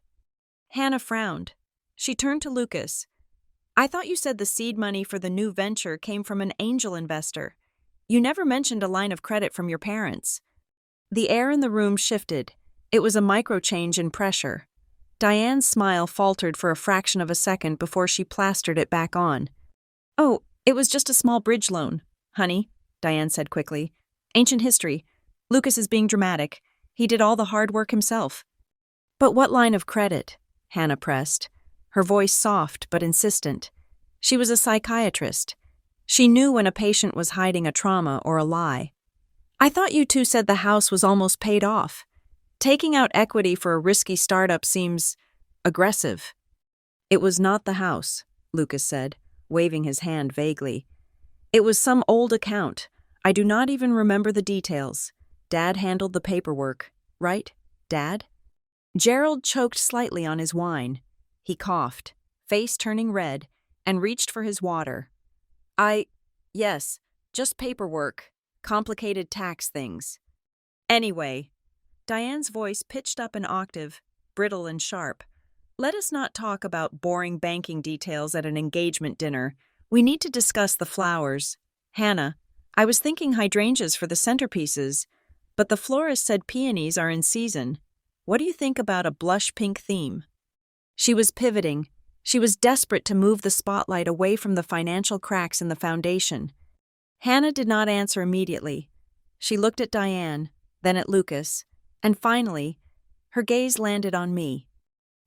Hannah frowned. She turned to Lucas. I thought you said the seed money for the new venture came from an angel investor. You never mentioned a line of credit from your parents. The air in the room shifted. It was a micro-change in pressure. Diane's smile faltered for a fraction of a second before she plastered it back on. Oh, it was just a small bridge loan, honey, Diane said quickly. Ancient history. Lucas is being dramatic. He did all the hard work himself. But what line of credit? Hannah pressed, her voice soft but insistent. She was a psychiatrist. She knew when a patient was hiding a trauma or a lie. I thought you two said the house was almost paid off. Taking out equity for a risky startup seems aggressive. It was not the house, Lucas said, waving his hand vaguely. It was some old account. I do not even remember the details. Dad handled the paperwork, right, Dad? Gerald choked slightly on his wine. He coughed, face turning red, and reached for his water. Yes, just paperwork, complicated tax things. Anyway, Diane's voice pitched up an octave, brittle and sharp. Let us not talk about boring banking details at an engagement dinner. We need to discuss the flowers. Hannah, I was thinking hydrangeas for the centerpieces, but the florist said peonies are in season. What do you think about a blush pink theme? She was pivoting. She was desperate to move the spotlight away from the financial cracks in the foundation. Hannah did not answer immediately. She looked at Diane, then at Lucas, and finally, her gaze landed on me.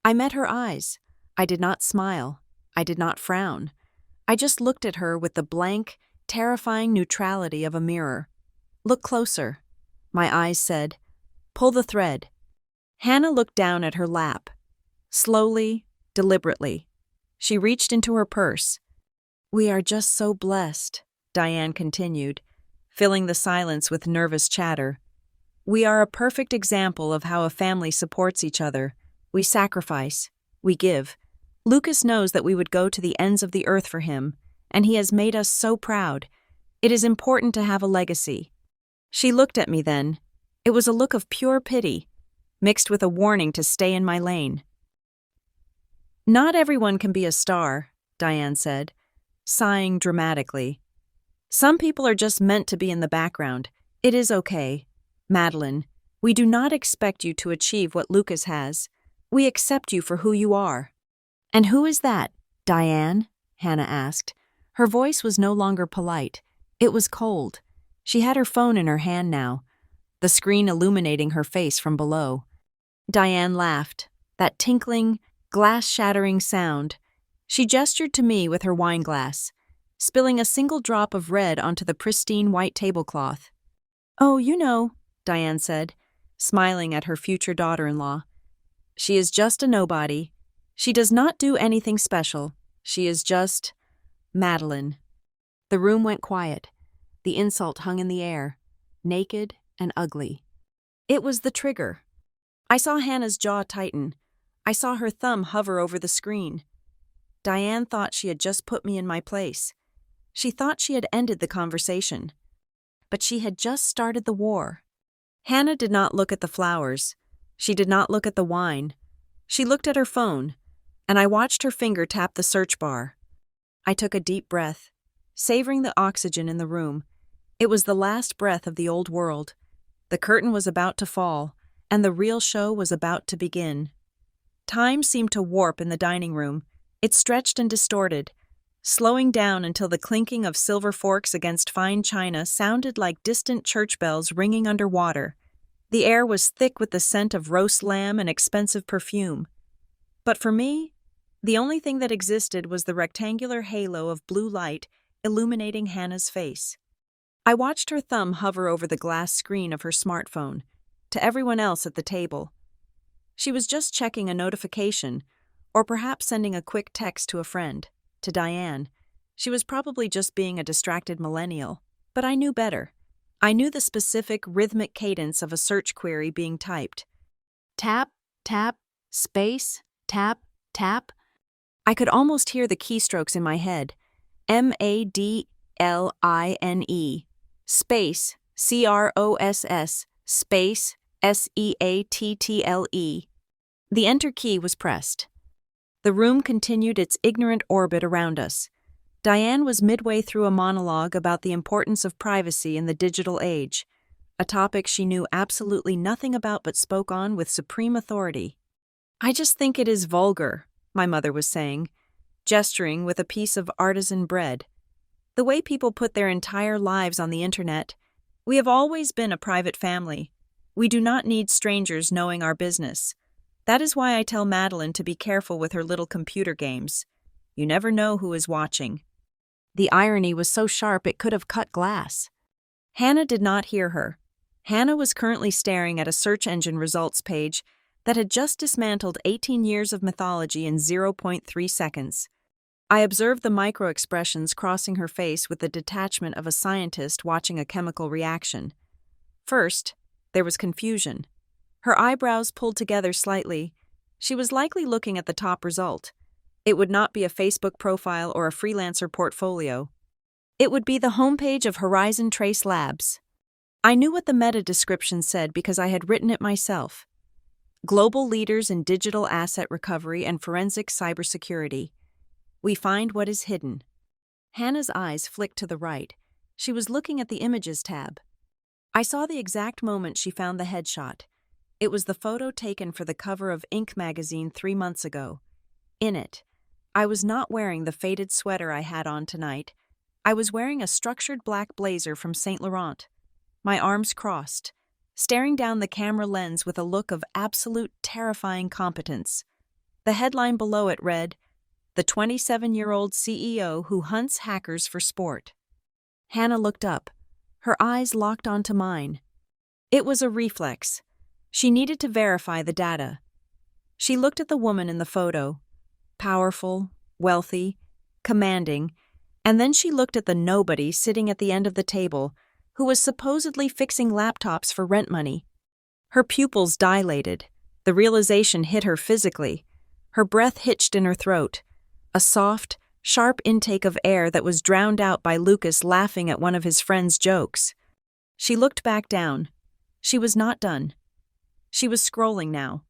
I met her eyes. I did not smile. I did not frown. I just looked at her with the blank, terrifying neutrality of a mirror. Look closer. My eyes said, pull the thread. Hannah looked down at her lap. Slowly, deliberately. She reached into her purse. We are just so blessed, Diane continued, filling the silence with nervous chatter. We are a perfect example of how a family supports each other. We sacrifice. We give. Lucas knows that we would go to the ends of the earth for him, and he has made us so proud. It is important to have a legacy. She looked at me then. It was a look of pure pity, mixed with a warning to stay in my lane. Not everyone can be a star, Diane said, sighing dramatically. Some people are just meant to be in the background. It is okay. Madeline, we do not expect you to achieve what Lucas has. We accept you for who you are. And who is that, Diane? Hannah asked. Her voice was no longer polite. It was cold. She had her phone in her hand now, the screen illuminating her face from below. Diane laughed, that tinkling, glass-shattering sound. She gestured to me with her wineglass, spilling a single drop of red onto the pristine white tablecloth. Oh, you know, Diane said, smiling at her future daughter-in-law. She is just a nobody. She does not do anything special. She is just Madeline. The room went quiet. The insult hung in the air, naked and ugly. It was the trigger. I saw Hannah's jaw tighten. I saw her thumb hover over the screen. Diane thought she had just put me in my place. She thought she had ended the conversation. But she had just started the war. Hannah did not look at the flowers. She did not look at the wine. She looked at her phone, and I watched her finger tap the search bar. I took a deep breath, savoring the oxygen in the room. It was the last breath of the old world. The curtain was about to fall, and the real show was about to begin. Time seemed to warp in the dining room. It stretched and distorted. slowing down until the clinking of silver forks against fine china sounded like distant church bells ringing underwater. The air was thick with the scent of roast lamb and expensive perfume. But for me, the only thing that existed was the rectangular halo of blue light illuminating Hannah's face. I watched her thumb hover over the glass screen of her smartphone, to everyone else at the table. She was just checking a notification, or perhaps sending a quick text to a friend. To Diane, she was probably just being a distracted millennial, but I knew better. I knew the specific rhythmic cadence of a search query being typed. Tap, tap, space, tap, tap. I could almost hear the keystrokes in my head. MADLINE, space, CROSS, space, SEATTLE. The enter key was pressed. The room continued its ignorant orbit around us. Diane was midway through a monologue about the importance of privacy in the digital age, a topic she knew absolutely nothing about but spoke on with supreme authority. "I just think it is vulgar," my mother was saying, gesturing with a piece of artisan bread. "The way people put their entire lives on the internet. We have always been a private family. We do not need strangers knowing our business. That is why I tell Madeline to be careful with her little computer games. You never know who is watching." The irony was so sharp it could have cut glass. Hannah did not hear her. Hannah was currently staring at a search engine results page that had just dismantled 18 years of mythology in 0.3 seconds. I observed the micro-expressions crossing her face with the detachment of a scientist watching a chemical reaction. First, there was confusion. Her eyebrows pulled together slightly. She was likely looking at the top result. It would not be a Facebook profile or a freelancer portfolio. It would be the homepage of Horizon Trace Labs. I knew what the meta description said because I had written it myself. Global leaders in digital asset recovery and forensic cybersecurity. We find what is hidden. Hannah's eyes flicked to the right. She was looking at the Images tab. I saw the exact moment she found the headshot. It was the photo taken for the cover of Inc. magazine 3 months ago. In it, I was not wearing the faded sweater I had on tonight. I was wearing a structured black blazer from Saint Laurent. My arms crossed, staring down the camera lens with a look of absolute terrifying competence. The headline below it read, "The 27-year-old CEO who hunts hackers for sport." Hannah looked up. Her eyes locked onto mine. It was a reflex. She needed to verify the data. She looked at the woman in the photo. Powerful, wealthy, commanding, and then she looked at the nobody sitting at the end of the table who was supposedly fixing laptops for rent money. Her pupils dilated. The realization hit her physically. Her breath hitched in her throat, a soft, sharp intake of air that was drowned out by Lucas laughing at one of his friend's jokes. She looked back down. She was not done. She was scrolling now,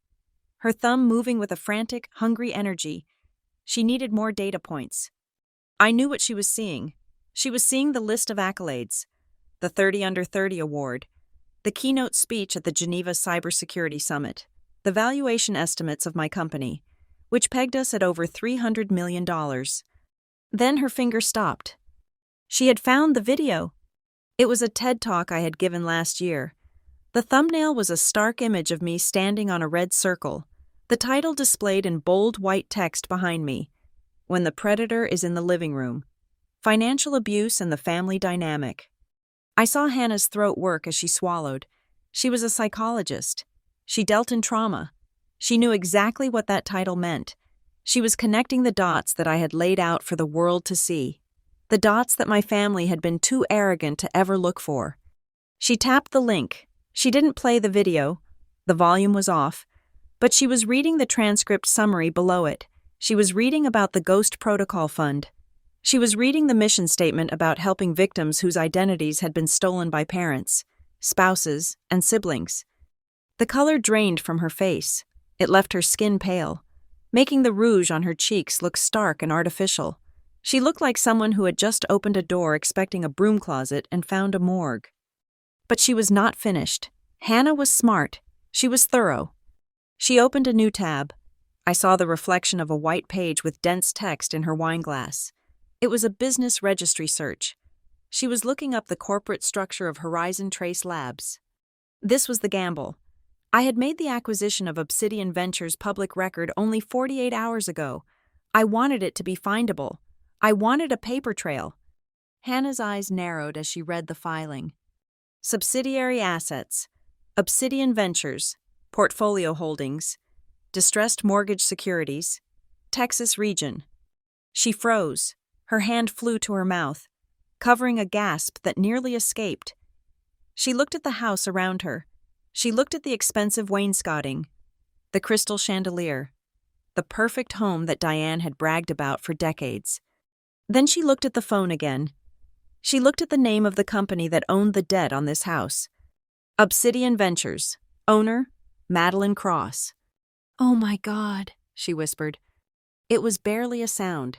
her thumb moving with a frantic, hungry energy. She needed more data points. I knew what she was seeing. She was seeing the list of accolades, the 30 Under 30 award, the keynote speech at the Geneva Cybersecurity Summit, the valuation estimates of my company, which pegged us at over $300 million. Then her finger stopped. She had found the video. It was a TED Talk I had given last year. The thumbnail was a stark image of me standing on a red circle, the title displayed in bold white text behind me, "When the Predator is in the Living Room. Financial Abuse and the Family Dynamic." I saw Hannah's throat work as she swallowed. She was a psychologist. She dealt in trauma. She knew exactly what that title meant. She was connecting the dots that I had laid out for the world to see, the dots that my family had been too arrogant to ever look for. She tapped the link. She didn't play the video. The volume was off. But she was reading the transcript summary below it. She was reading about the Ghost Protocol Fund. She was reading the mission statement about helping victims whose identities had been stolen by parents, spouses, and siblings. The color drained from her face. It left her skin pale, making the rouge on her cheeks look stark and artificial. She looked like someone who had just opened a door expecting a broom closet and found a morgue. But she was not finished. Hannah was smart. She was thorough. She opened a new tab. I saw the reflection of a white page with dense text in her wine glass. It was a business registry search. She was looking up the corporate structure of Horizon Trace Labs. This was the gamble. I had made the acquisition of Obsidian Ventures' public record only 48 hours ago. I wanted it to be findable. I wanted a paper trail. Hannah's eyes narrowed as she read the filing. Subsidiary assets, Obsidian Ventures, portfolio holdings, distressed mortgage securities, Texas region. She froze. Her hand flew to her mouth, covering a gasp that nearly escaped. She looked at the house around her. She looked at the expensive wainscoting, the crystal chandelier, the perfect home that Diane had bragged about for decades. Then she looked at the phone again. She looked at the name of the company that owned the debt on this house. Obsidian Ventures. Owner, Madeline Cross. "Oh my God," she whispered. It was barely a sound.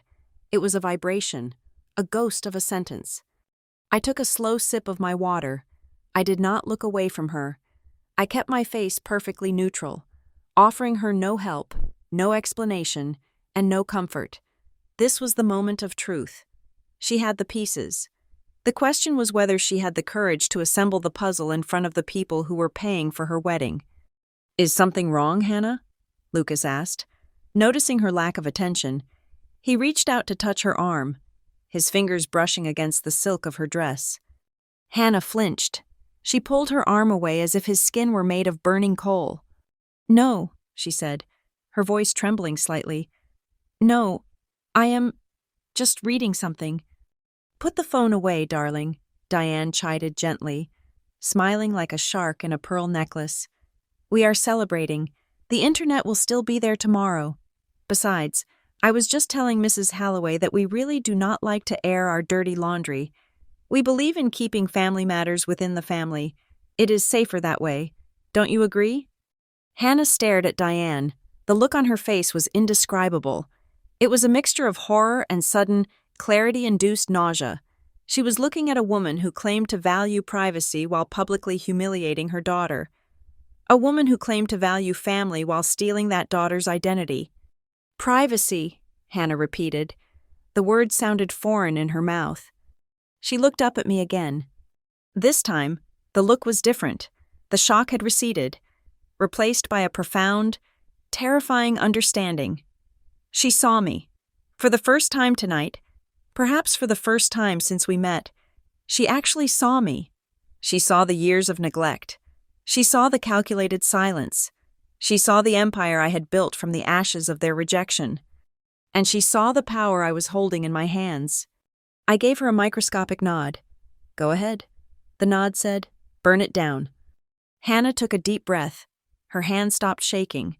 It was a vibration, a ghost of a sentence. I took a slow sip of my water. I did not look away from her. I kept my face perfectly neutral, offering her no help, no explanation, and no comfort. This was the moment of truth. She had the pieces. The question was whether she had the courage to assemble the puzzle in front of the people who were paying for her wedding. "Is something wrong, Hannah?" Lucas asked. Noticing her lack of attention, he reached out to touch her arm, his fingers brushing against the silk of her dress. Hannah flinched. She pulled her arm away as if his skin were made of burning coal. "No," she said, her voice trembling slightly. "No, I am just reading something." "Put the phone away, darling," Diane chided gently, smiling like a shark in a pearl necklace. "We are celebrating. The internet will still be there tomorrow. Besides, I was just telling Mrs. Halloway that we really do not like to air our dirty laundry. We believe in keeping family matters within the family. It is safer that way. Don't you agree?" Hannah stared at Diane. The look on her face was indescribable. It was a mixture of horror and sudden, clarity-induced nausea. She was looking at a woman who claimed to value privacy while publicly humiliating her daughter. A woman who claimed to value family while stealing that daughter's identity. "Privacy," Hannah repeated. The word sounded foreign in her mouth. She looked up at me again. This time, the look was different. The shock had receded, replaced by a profound, terrifying understanding. She saw me. For the first time tonight, perhaps for the first time since we met, she actually saw me. She saw the years of neglect. She saw the calculated silence. She saw the empire I had built from the ashes of their rejection. And she saw the power I was holding in my hands. I gave her a microscopic nod. "Go ahead." The nod said, "Burn it down." Hannah took a deep breath. Her hand stopped shaking.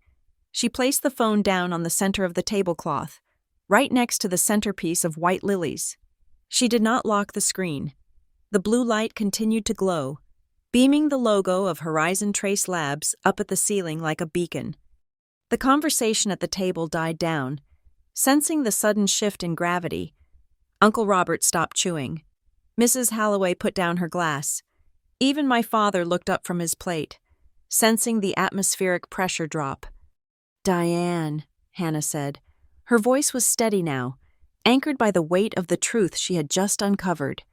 She placed the phone down on the center of the tablecloth, right next to the centerpiece of white lilies. She did not lock the screen. The blue light continued to glow, beaming the logo of Horizon Trace Labs up at the ceiling like a beacon. The conversation at the table died down. Sensing the sudden shift in gravity, Uncle Robert stopped chewing. Mrs. Halloway put down her glass. Even my father looked up from his plate, sensing the atmospheric pressure drop. "Diane," Hannah said. Her voice was steady now, anchored by the weight of the truth she had just uncovered.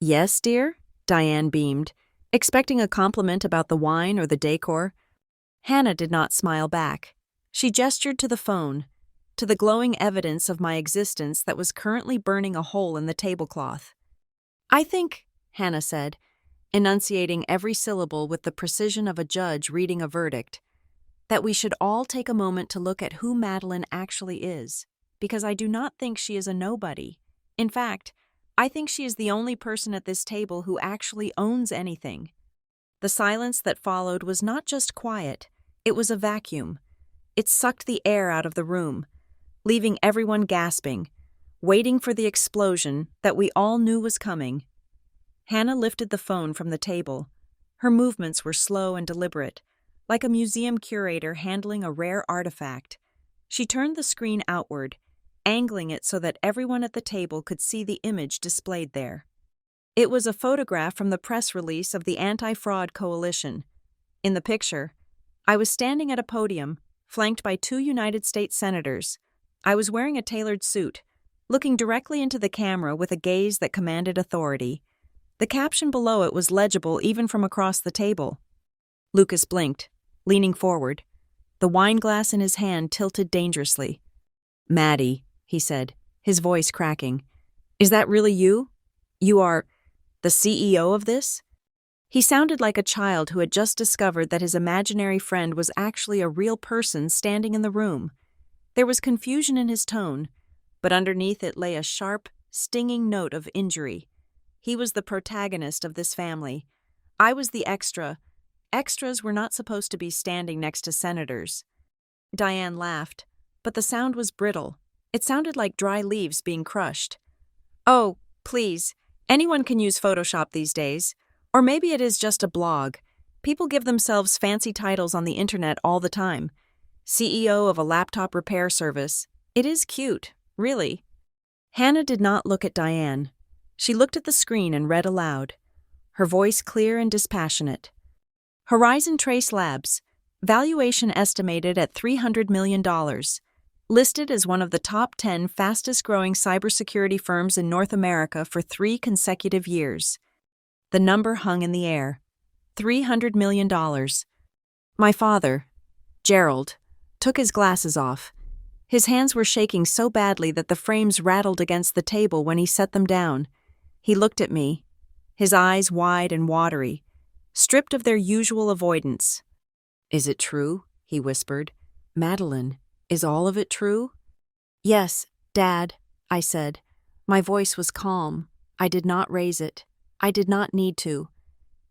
"Yes, dear?" Diane beamed, expecting a compliment about the wine or the decor. Hannah did not smile back. She gestured to the phone, to the glowing evidence of my existence that was currently burning a hole in the tablecloth. "I think," Hannah said, enunciating every syllable with the precision of a judge reading a verdict, "that we should all take a moment to look at who Madeline actually is, because I do not think she is a nobody. In fact, I think she is the only person at this table who actually owns anything." The silence that followed was not just quiet, it was a vacuum. It sucked the air out of the room, leaving everyone gasping, waiting for the explosion that we all knew was coming. Hannah lifted the phone from the table. Her movements were slow and deliberate, like a museum curator handling a rare artifact. She turned the screen outward, angling it so that everyone at the table could see the image displayed there. It was a photograph from the press release of the Anti-Fraud Coalition. In the picture, I was standing at a podium, flanked by 2 United States senators. I was wearing a tailored suit, looking directly into the camera with a gaze that commanded authority. The caption below it was legible even from across the table. Lucas blinked, leaning forward, the wine glass in his hand tilted dangerously. "Maddie," he said, his voice cracking. "Is that really you? You are the CEO of this?" He sounded like a child who had just discovered that his imaginary friend was actually a real person standing in the room. There was confusion in his tone, but underneath it lay a sharp, stinging note of injury. He was the protagonist of this family. I was the extra. Extras were not supposed to be standing next to senators. Diane laughed, but the sound was brittle. It sounded like dry leaves being crushed. "Oh, please. Anyone can use Photoshop these days. Or maybe it is just a blog. People give themselves fancy titles on the internet all the time. CEO of a laptop repair service. It is cute, really." Hannah did not look at Diane. She looked at the screen and read aloud, her voice clear and dispassionate. Horizon Trace Labs, valuation estimated at $300 million. Listed as one of the top 10 fastest-growing cybersecurity firms in North America for 3 consecutive years. The number hung in the air. $300 million. My father, Gerald, took his glasses off. His hands were shaking so badly that the frames rattled against the table when he set them down. He looked at me, his eyes wide and watery, stripped of their usual avoidance. "Is it true?" he whispered. "Madeline, is all of it true?" "Yes, Dad," I said. My voice was calm. I did not raise it. I did not need to.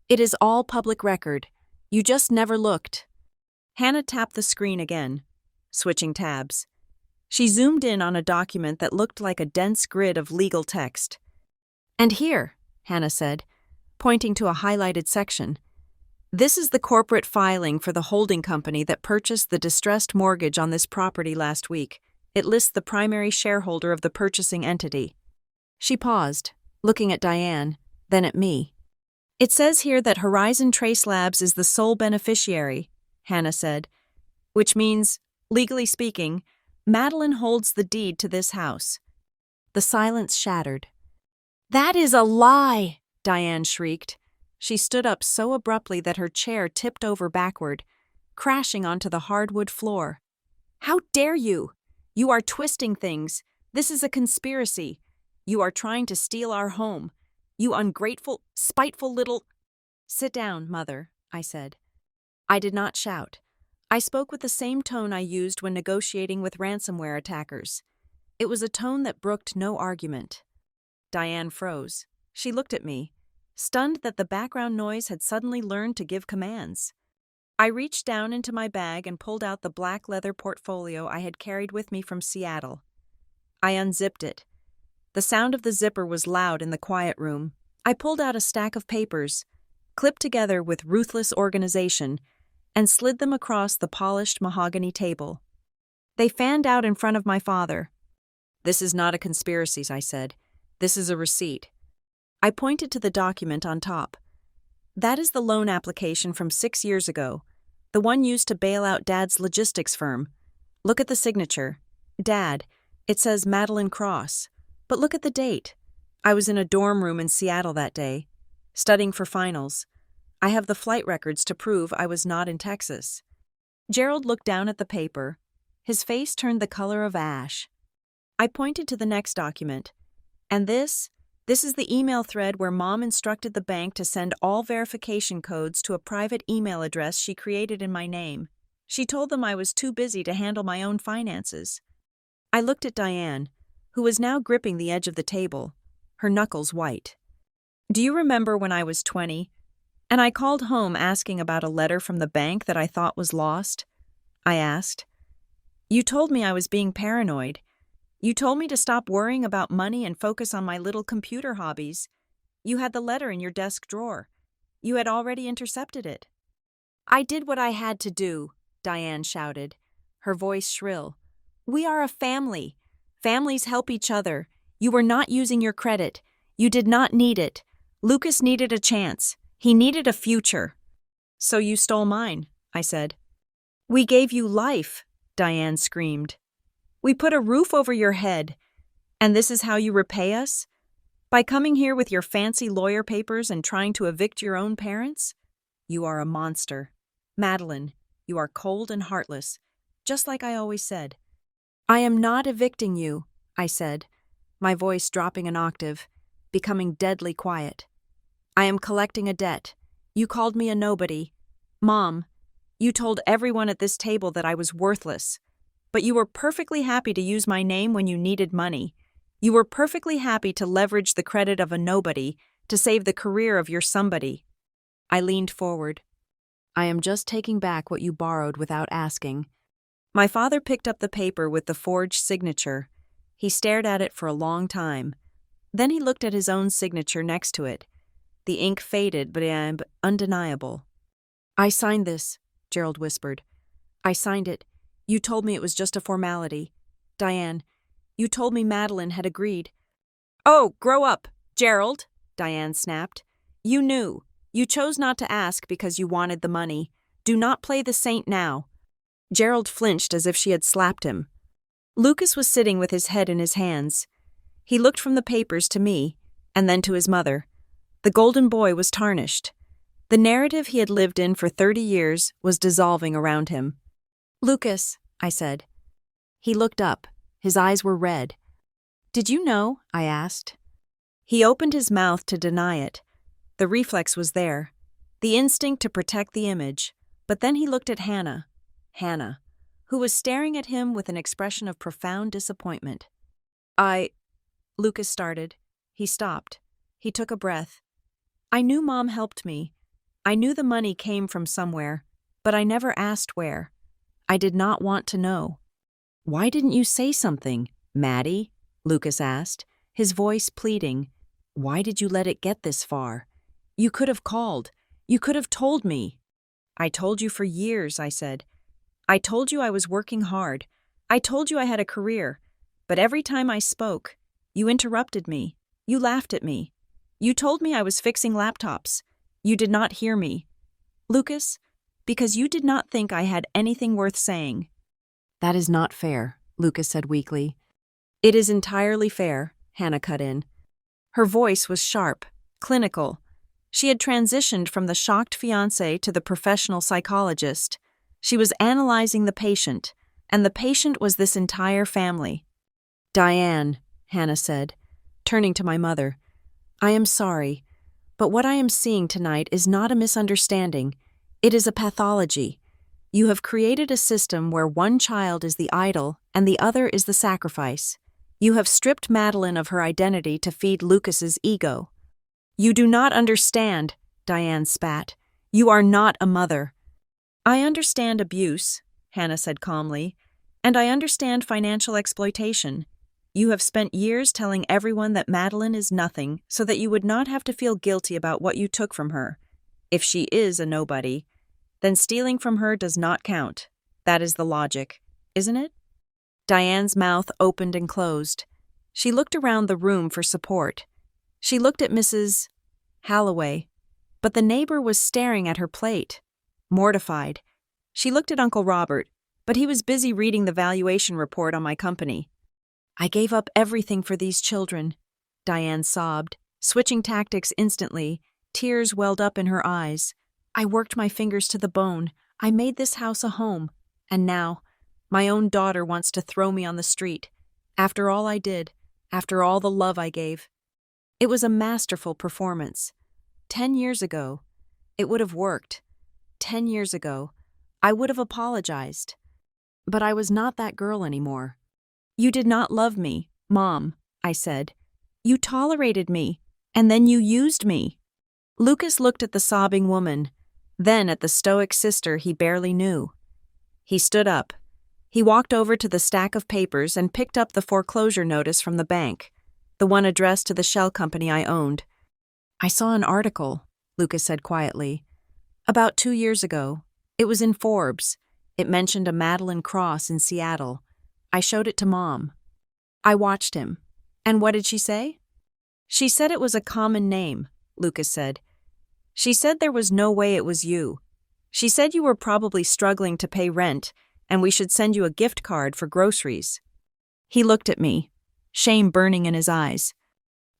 "It is all public record. You just never looked." Hannah tapped the screen again, switching tabs. She zoomed in on a document that looked like a dense grid of legal text. "And here," Hannah said, pointing to a highlighted section. "This is the corporate filing for the holding company that purchased the distressed mortgage on this property last week. It lists the primary shareholder of the purchasing entity." She paused, looking at Diane, then at me. "It says here that Horizon Trace Labs is the sole beneficiary," Hannah said, "which means, legally speaking, Madeline holds the deed to this house." The silence shattered. "That is a lie!" Diane shrieked. She stood up so abruptly that her chair tipped over backward, crashing onto the hardwood floor. "How dare you? You are twisting things. This is a conspiracy. You are trying to steal our home. You ungrateful, spiteful little—" "Sit down, Mother," I said. I did not shout. I spoke with the same tone I used when negotiating with ransomware attackers. It was a tone that brooked no argument. Diane froze. She looked at me, stunned that the background noise had suddenly learned to give commands. I reached down into my bag and pulled out the black leather portfolio I had carried with me from Seattle. I unzipped it. The sound of the zipper was loud in the quiet room. I pulled out a stack of papers, clipped together with ruthless organization, and slid them across the polished mahogany table. They fanned out in front of my father. "This is not a conspiracy," I said. "This is a receipt." I pointed to the document on top. "That is the loan application from 6 years ago, the one used to bail out Dad's logistics firm. Look at the signature. Dad, it says Madeline Cross. But look at the date. I was in a dorm room in Seattle that day, studying for finals. I have the flight records to prove I was not in Texas." Gerald looked down at the paper. His face turned the color of ash. I pointed to the next document. "And this is the email thread where Mom instructed the bank to send all verification codes to a private email address she created in my name. She told them I was too busy to handle my own finances." I looked at Diane, who was now gripping the edge of the table, her knuckles white. "Do you remember when I was 20, and I called home asking about a letter from the bank that I thought was lost?" I asked. "You told me I was being paranoid. You told me to stop worrying about money and focus on my little computer hobbies. You had the letter in your desk drawer. You had already intercepted it." "I did what I had to do," Diane shouted, her voice shrill. "We are a family. Families help each other. You were not using your credit. You did not need it. Lucas needed a chance. He needed a future." "So you stole mine," I said. "We gave you life," Diane screamed. "We put a roof over your head. And this is how you repay us? By coming here with your fancy lawyer papers and trying to evict your own parents? You are a monster. Madeline, you are cold and heartless, just like I always said. I am not evicting you, I said, my voice dropping an octave, becoming deadly quiet. I am collecting a debt. You called me a nobody. Mom, you told everyone at this table that I was worthless. But you were perfectly happy to use my name when you needed money. You were perfectly happy to leverage the credit of a nobody to save the career of your somebody. I leaned forward. I am just taking back what you borrowed without asking. My father picked up the paper with the forged signature. He stared at it for a long time. Then he looked at his own signature next to it. The ink faded, but undeniable. I signed this, Gerald whispered. I signed it. You told me it was just a formality. Diane, you told me Madeline had agreed. Oh, grow up, Gerald, Diane snapped. You knew. You chose not to ask because you wanted the money. Do not play the saint now. Gerald flinched as if she had slapped him. Lucas was sitting with his head in his hands. He looked from the papers to me, and then to his mother. The golden boy was tarnished. The narrative he had lived in for 30 years was dissolving around him. Lucas, I said. He looked up. His eyes were red. Did you know? I asked. He opened his mouth to deny it. The reflex was there, the instinct to protect the image, but then he looked at Hannah, who was staring at him with an expression of profound disappointment. Lucas started. He stopped. He took a breath. I knew Mom helped me. I knew the money came from somewhere, but I never asked where. I did not want to know. Why didn't you say something, Maddie? Lucas asked, his voice pleading. Why did you let it get this far? You could have called. You could have told me. I told you for years, I said. I told you I was working hard. I told you I had a career. But every time I spoke, you interrupted me. You laughed at me. You told me I was fixing laptops. You did not hear me. Lucas, because you did not think I had anything worth saying. That is not fair, Lucas said weakly. It is entirely fair, Hannah cut in. Her voice was sharp, clinical. She had transitioned from the shocked fiancé to the professional psychologist. She was analyzing the patient, and the patient was this entire family. Diane, Hannah said, turning to my mother, I am sorry, but what I am seeing tonight is not a misunderstanding. It is a pathology. You have created a system where one child is the idol and the other is the sacrifice. You have stripped Madeline of her identity to feed Lucas's ego. You do not understand, Diane spat. You are not a mother. I understand abuse, Hannah said calmly, and I understand financial exploitation. You have spent years telling everyone that Madeline is nothing so that you would not have to feel guilty about what you took from her. If she is a nobody, then stealing from her does not count. That is the logic, isn't it? Diane's mouth opened and closed. She looked around the room for support. She looked at Mrs. Halloway, but the neighbor was staring at her plate, mortified. She looked at Uncle Robert, but he was busy reading the valuation report on my company. I gave up everything for these children, Diane sobbed, switching tactics instantly. Tears welled up in her eyes. I worked my fingers to the bone. I made this house a home, and now my own daughter wants to throw me on the street. After all I did, after all the love I gave. It was a masterful performance. 10 years ago, it would have worked. 10 years ago, I would have apologized. But I was not that girl anymore. You did not love me, Mom, I said. You tolerated me, and then you used me. Lucas looked at the sobbing woman, then at the stoic sister he barely knew. He stood up. He walked over to the stack of papers and picked up the foreclosure notice from the bank, the one addressed to the shell company I owned. I saw an article, Lucas said quietly. About 2 years ago. It was in Forbes. It mentioned a Madeline Cross in Seattle. I showed it to Mom. I watched him. And what did she say? She said it was a common name, Lucas said. She said there was no way it was you. She said you were probably struggling to pay rent, and we should send you a gift card for groceries. He looked at me. shame burning in his eyes.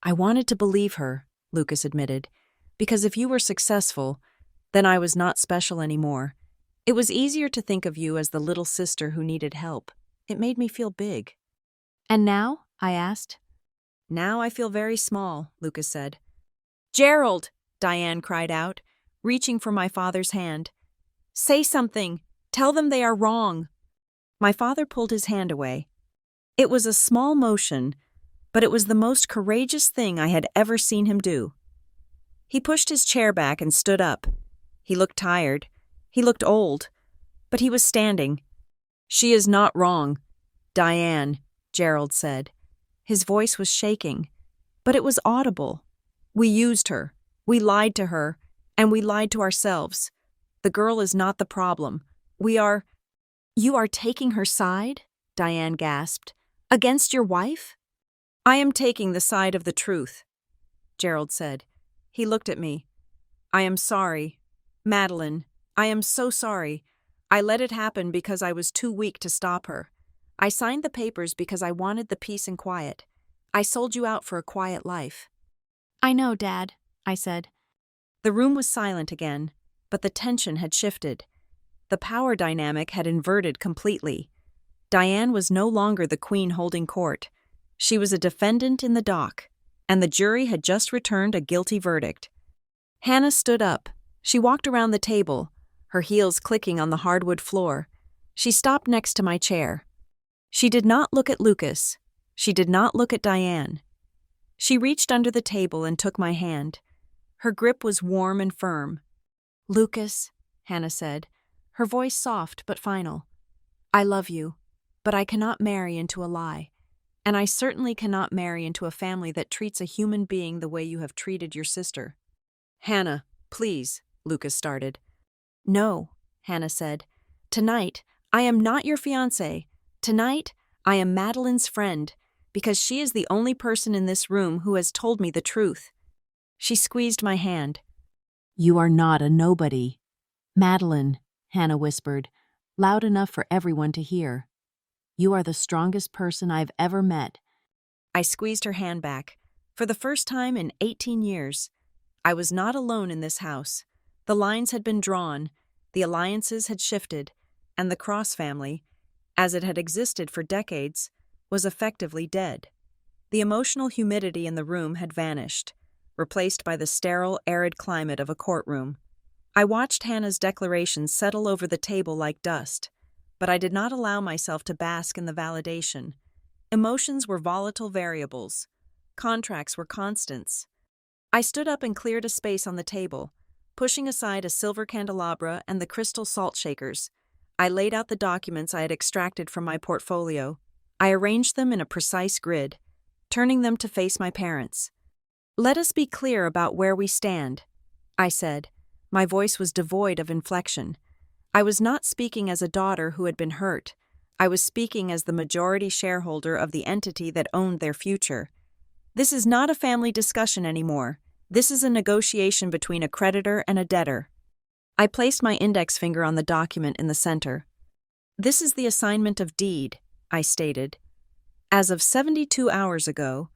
I wanted to believe her, Lucas admitted, because if you were successful, then I was not special anymore. It was easier to think of you as the little sister who needed help. It made me feel big. And now? I asked. Now I feel very small, Lucas said. Gerald, Diane cried out, reaching for my father's hand. Say something. Tell them they are wrong. My father pulled his hand away. It was a small motion, but it was the most courageous thing I had ever seen him do. He pushed his chair back and stood up. He looked tired. He looked old. But he was standing. She is not wrong, Diane, Gerald said. His voice was shaking, but it was audible. We used her. We lied to her, and we lied to ourselves. The girl is not the problem. You are taking her side? Diane gasped. Against your wife? I am taking the side of the truth, Gerald said. He looked at me. I am sorry. Madeline, I am so sorry. I let it happen because I was too weak to stop her. I signed the papers because I wanted the peace and quiet. I sold you out for a quiet life. I know, Dad, I said. The room was silent again, but the tension had shifted. The power dynamic had inverted completely. Diane was no longer the queen holding court. She was a defendant in the dock, and the jury had just returned a guilty verdict. Hannah stood up. She walked around the table, her heels clicking on the hardwood floor. She stopped next to my chair. She did not look at Lucas. She did not look at Diane. She reached under the table and took my hand. Her grip was warm and firm. Lucas, Hannah said, her voice soft but final. I love you, but I cannot marry into a lie. And I certainly cannot marry into a family that treats a human being the way you have treated your sister. Hannah, please, Lucas started. No, Hannah said. Tonight, I am not your fiancée. Tonight, I am Madeline's friend, because she is the only person in this room who has told me the truth. She squeezed my hand. You are not a nobody. Madeline, Hannah whispered, loud enough for everyone to hear. You are the strongest person I've ever met. I squeezed her hand back. For the first time in 18 years. I was not alone in this house. The lines had been drawn, the alliances had shifted, and the Cross family, as it had existed for decades, was effectively dead. The emotional humidity in the room had vanished, replaced by the sterile, arid climate of a courtroom. I watched Hannah's declaration settle over the table like dust, but I did not allow myself to bask in the validation. Emotions were volatile variables. Contracts were constants. I stood up and cleared a space on the table, pushing aside a silver candelabra and the crystal salt shakers. I laid out the documents I had extracted from my portfolio. I arranged them in a precise grid, turning them to face my parents. Let us be clear about where we stand, I said. My voice was devoid of inflection. I was not speaking as a daughter who had been hurt. I was speaking as the majority shareholder of the entity that owned their future. This is not a family discussion anymore. This is a negotiation between a creditor and a debtor. I placed my index finger on the document in the center. This is the assignment of deed, I stated. As of 72 hours ago,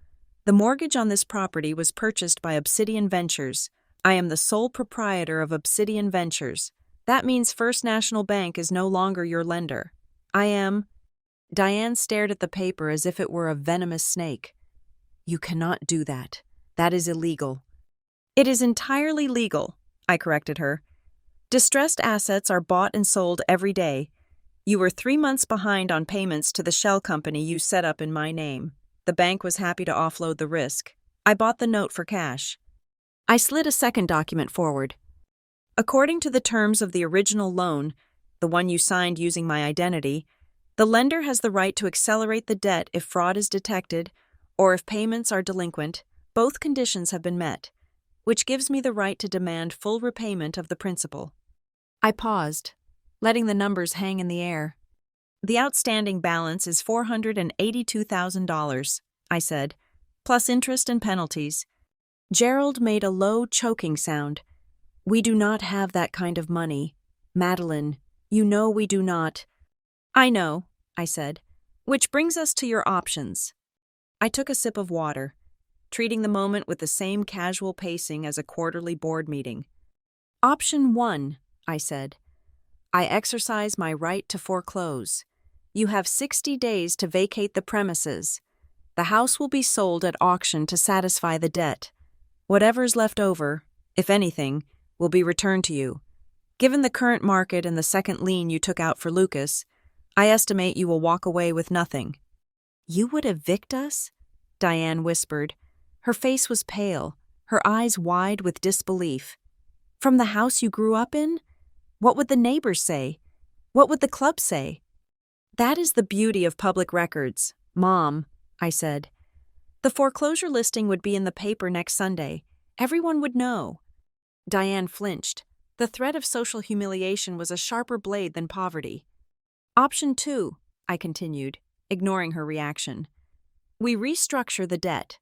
the mortgage on this property was purchased by Obsidian Ventures. I am the sole proprietor of Obsidian Ventures. That means First National Bank is no longer your lender. I am... Diane stared at the paper as if it were a venomous snake. You cannot do that. That is illegal. It is entirely legal, I corrected her. Distressed assets are bought and sold every day. You were 3 months behind on payments to the shell company you set up in my name. The bank was happy to offload the risk. I bought the note for cash. I slid a second document forward. According to the terms of the original loan, the one you signed using my identity, the lender has the right to accelerate the debt if fraud is detected or if payments are delinquent. Both conditions have been met, which gives me the right to demand full repayment of the principal. I paused, letting the numbers hang in the air. The outstanding balance is $482,000, I said, plus interest and penalties. Gerald made a low, choking sound. We do not have that kind of money. Madeline, you know we do not. I know, I said, which brings us to your options. I took a sip of water, treating the moment with the same casual pacing as a quarterly board meeting. Option 1, I said. I exercise my right to foreclose. You have 60 days to vacate the premises. The house will be sold at auction to satisfy the debt. Whatever's left over, if anything, will be returned to you. Given the current market and the second lien you took out for Lucas, I estimate you will walk away with nothing. You would evict us? Diane whispered. Her face was pale, her eyes wide with disbelief. From the house you grew up in? What would the neighbors say? What would the club say? That is the beauty of public records, Mom, I said. The foreclosure listing would be in the paper next Sunday. Everyone would know. Diane flinched. The threat of social humiliation was a sharper blade than poverty. Option 2, I continued, ignoring her reaction. We restructure the debt.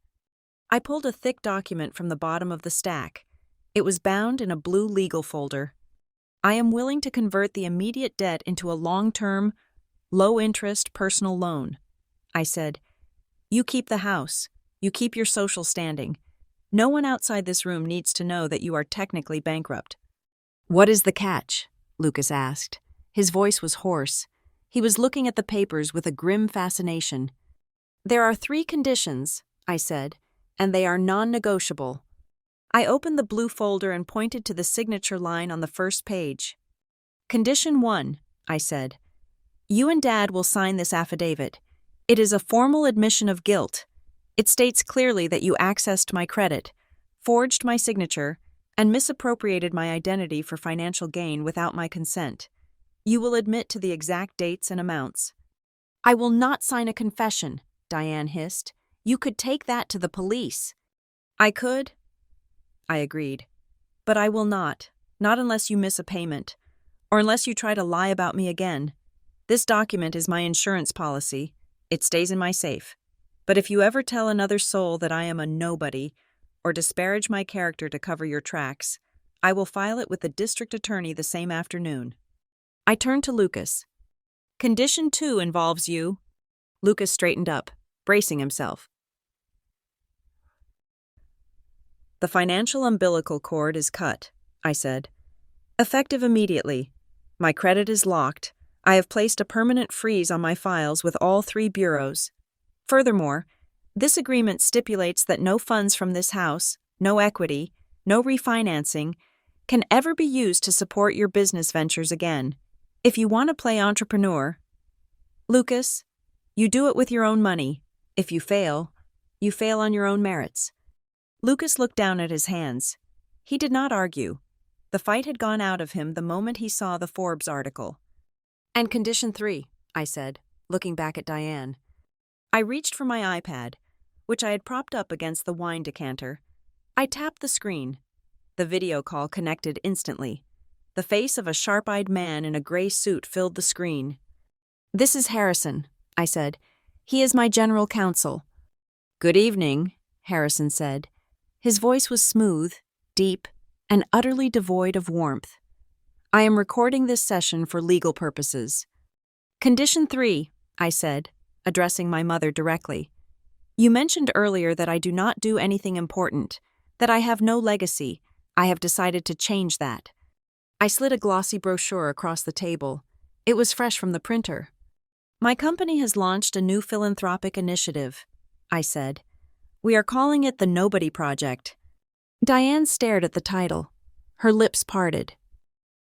I pulled a thick document from the bottom of the stack. It was bound in a blue legal folder. I am willing to convert the immediate debt into a long-term, low-interest personal loan. I said, you keep the house. You keep your social standing. No one outside this room needs to know that you are technically bankrupt. What is the catch? Lucas asked. His voice was hoarse. He was looking at the papers with a grim fascination. There are 3 conditions, I said, and they are non-negotiable. I opened the blue folder and pointed to the signature line on the first page. Condition 1, I said. You and Dad will sign this affidavit. It is a formal admission of guilt. It states clearly that you accessed my credit, forged my signature, and misappropriated my identity for financial gain without my consent. You will admit to the exact dates and amounts. I will not sign a confession, Diane hissed. You could take that to the police. I could, I agreed. But I will not unless you miss a payment, or unless you try to lie about me again. This document is my insurance policy. It stays in my safe. But if you ever tell another soul that I am a nobody, or disparage my character to cover your tracks, I will file it with the district attorney the same afternoon. I turned to Lucas. Condition 2 involves you. Lucas straightened up, bracing himself. The financial umbilical cord is cut, I said. Effective immediately. My credit is locked. I have placed a permanent freeze on my files with all 3 bureaus. Furthermore, this agreement stipulates that no funds from this house, no equity, no refinancing, can ever be used to support your business ventures again. If you want to play entrepreneur, Lucas, you do it with your own money. If you fail on your own merits. Lucas looked down at his hands. He did not argue. The fight had gone out of him the moment he saw the Forbes article. And condition 3, I said, looking back at Diane. I reached for my iPad, which I had propped up against the wine decanter. I tapped the screen. The video call connected instantly. The face of a sharp-eyed man in a gray suit filled the screen. This is Harrison, I said. He is my general counsel. Good evening, Harrison said. His voice was smooth, deep, and utterly devoid of warmth. I am recording this session for legal purposes. Condition 3, I said, addressing my mother directly. You mentioned earlier that I do not do anything important, that I have no legacy. I have decided to change that. I slid a glossy brochure across the table. It was fresh from the printer. My company has launched a new philanthropic initiative, I said. We are calling it the Nobody Project. Diane stared at the title. Her lips parted.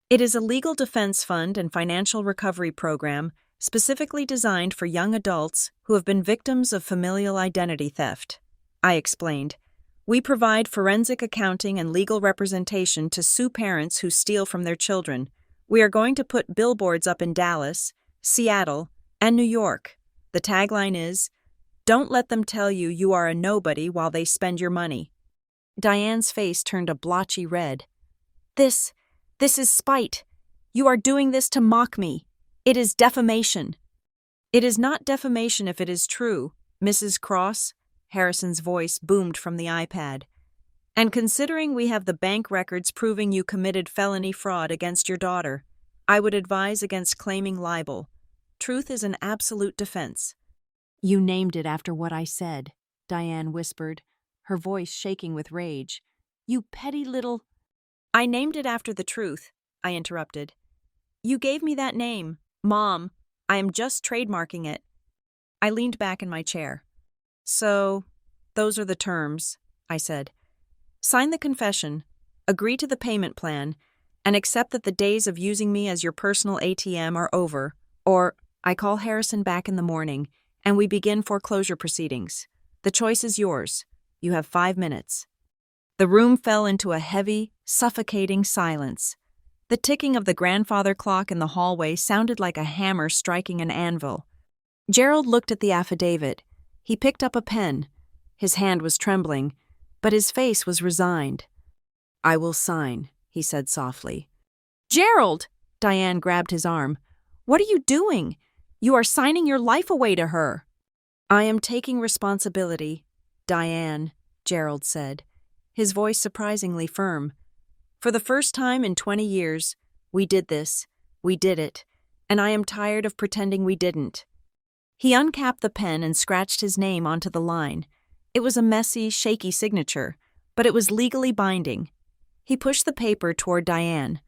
It is a legal defense fund and financial recovery program specifically designed for young adults who have been victims of familial identity theft. I explained. We provide forensic accounting and legal representation to sue parents who steal from their children. We are going to put billboards up in Dallas, Seattle, and New York. The tagline is, "Don't let them tell you you are a nobody while they spend your money." Diane's face turned a blotchy red. This is spite. You are doing this to mock me. It is defamation. It is not defamation if it is true, Mrs. Cross. Harrison's voice boomed from the iPad. And considering we have the bank records proving you committed felony fraud against your daughter, I would advise against claiming libel. Truth is an absolute defense. You named it after what I said, Diane whispered, her voice shaking with rage. "You petty little—" "I named it after the truth," I interrupted. "You gave me that name, Mom. I am just trademarking it." I leaned back in my chair. "So, those are the terms," I said. "Sign the confession, agree to the payment plan, and accept that the days of using me as your personal ATM are over, or I call Harrison back in the morning, and we begin foreclosure proceedings. The choice is yours. You have 5 minutes." The room fell into a heavy, suffocating silence. The ticking of the grandfather clock in the hallway sounded like a hammer striking an anvil. Gerald looked at the affidavit. He picked up a pen. His hand was trembling, but his face was resigned. "I will sign," he said softly. "Gerald!" Diane grabbed his arm. "What are you doing? You are signing your life away to her." "I am taking responsibility, Diane," Gerald said, his voice surprisingly firm. "For the first time in 20 years, we did this, we did it, and I am tired of pretending we didn't." He uncapped the pen and scratched his name onto the line. It was a messy, shaky signature, but it was legally binding. He pushed the paper toward Diane.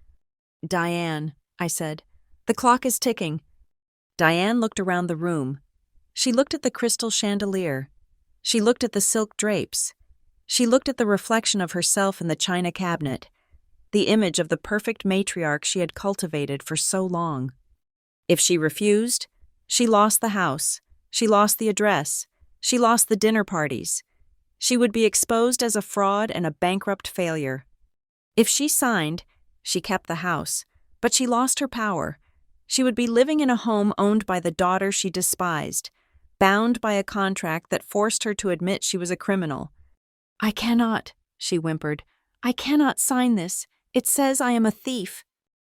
"Diane," I said, "the clock is ticking." Diane looked around the room. She looked at the crystal chandelier. She looked at the silk drapes. She looked at the reflection of herself in the china cabinet, the image of the perfect matriarch she had cultivated for so long. If she refused, she lost the house, she lost the address, she lost the dinner parties. She would be exposed as a fraud and a bankrupt failure. If she signed, she kept the house, but she lost her power. She would be living in a home owned by the daughter she despised, bound by a contract that forced her to admit she was a criminal. "I cannot," she whimpered. "I cannot sign this. It says I am a thief."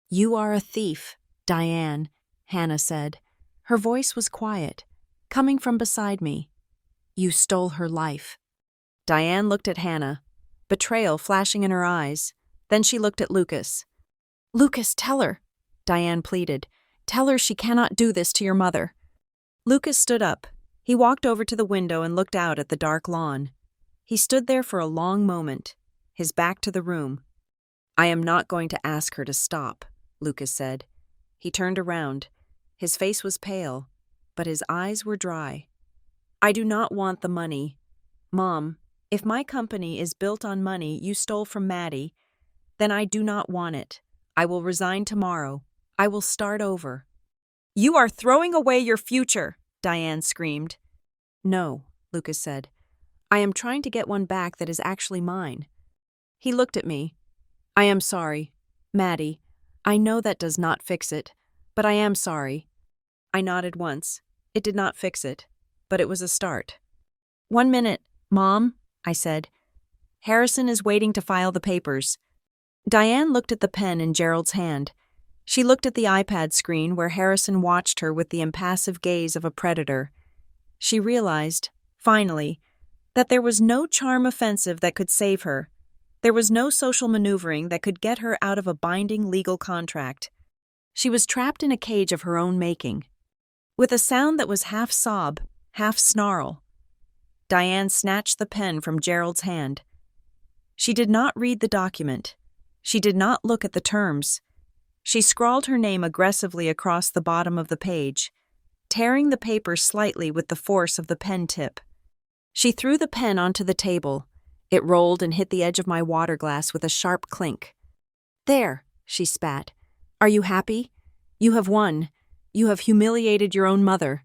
"You are a thief, Diane," Hannah said. Her voice was quiet, coming from beside me. "You stole her life." Diane looked at Hannah, betrayal flashing in her eyes. Then she looked at Lucas. "Lucas, tell her," Diane pleaded. "Tell her she cannot do this to your mother." Lucas stood up. He walked over to the window and looked out at the dark lawn. He stood there for a long moment, his back to the room. "I am not going to ask her to stop," Lucas said. He turned around. His face was pale, but his eyes were dry. "I do not want the money. Mom, if my company is built on money you stole from Maddie, then I do not want it. I will resign tomorrow. I will start over." "You are throwing away your future," Diane screamed. "No," Lucas said. "I am trying to get one back that is actually mine." He looked at me. "I am sorry, Maddie. I know that does not fix it, but I am sorry." I nodded once. It did not fix it, but it was a start. "1 minute, Mom," I said. "Harrison is waiting to file the papers." Diane looked at the pen in Gerald's hand. She looked at the iPad screen where Harrison watched her with the impassive gaze of a predator. She realized, finally, that there was no charm offensive that could save her. There was no social maneuvering that could get her out of a binding legal contract. She was trapped in a cage of her own making. With a sound that was half sob, half snarl, Diane snatched the pen from Gerald's hand. She did not read the document. She did not look at the terms. She scrawled her name aggressively across the bottom of the page, tearing the paper slightly with the force of the pen tip. She threw the pen onto the table. It rolled and hit the edge of my water glass with a sharp clink. "There," she spat. "Are you happy? You have won. You have humiliated your own mother."